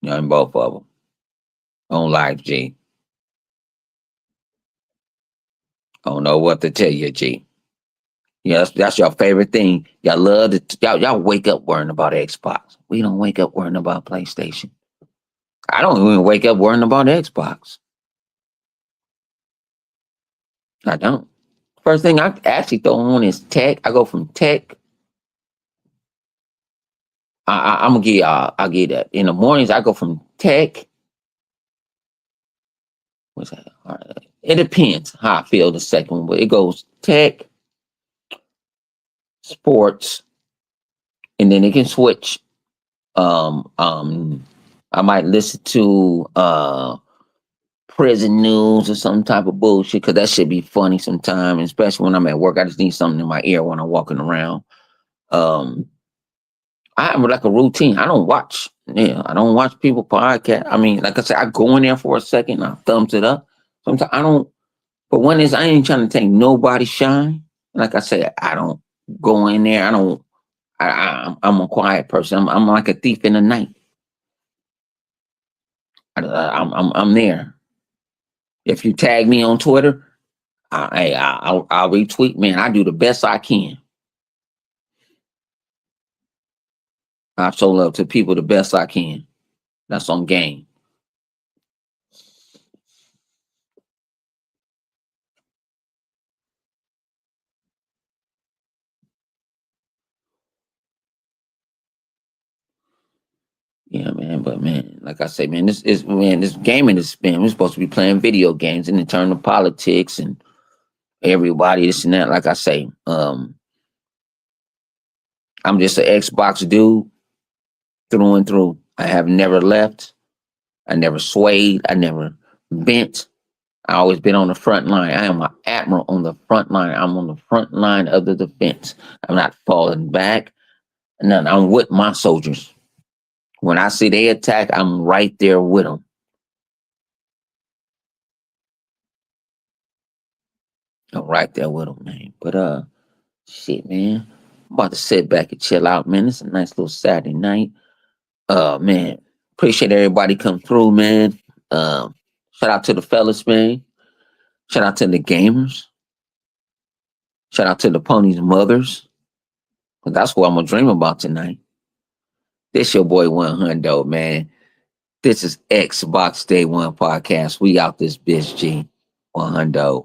You're in both of them. On live, G. I don't know what to tell you, G. Yeah, that's your favorite thing. Y'all love to y'all wake up worrying about Xbox. We don't wake up worrying about PlayStation. I don't even wake up worrying about Xbox. I don't. First thing I actually throw on is tech. I go from tech. I'm gonna get I'll get that. In the mornings I go from tech. What's that? All right. It depends how I feel the second one, but it goes tech, sports, and then it can switch. I might listen to prison news or some type of bullshit because that should be funny sometimes, especially when I'm at work. I just need something in my ear when I'm walking around. I have like a routine. I don't watch. Yeah, I don't watch people podcast. I mean, like I said, I go in there for a second, and I thumbs it up. Sometimes I don't. But one is I ain't trying to take nobody shine. Like I said, I don't go in there. I don't. I'm a quiet person. I'm like a thief in the night. I'm there. If you tag me on Twitter, I'll retweet. Man, I do the best I can. I show love to people the best I can. That's on game. Yeah, man. But man, like I say, man, this gaming is man. We're supposed to be playing video games, and it turn to politics and everybody this and that. Like I say, I'm just an Xbox dude through and through. I have never left. I never swayed. I never bent. I always been on the front line. I am an admiral on the front line. I'm on the front line of the defense. I'm not falling back. None. I'm with my soldiers. When I see they attack, I'm right there with them. I'm right there with them, man. But shit, man. I'm about to sit back and chill out, man. It's a nice little Saturday night. Man. Appreciate everybody come through, man. Shout out to the fellas, man. Shout out to the gamers. Shout out to the ponies' mothers. That's what I'm gonna dream about tonight. This your boy 100, man. This is Xbox Day One Podcast. We out this bitch, G. 100.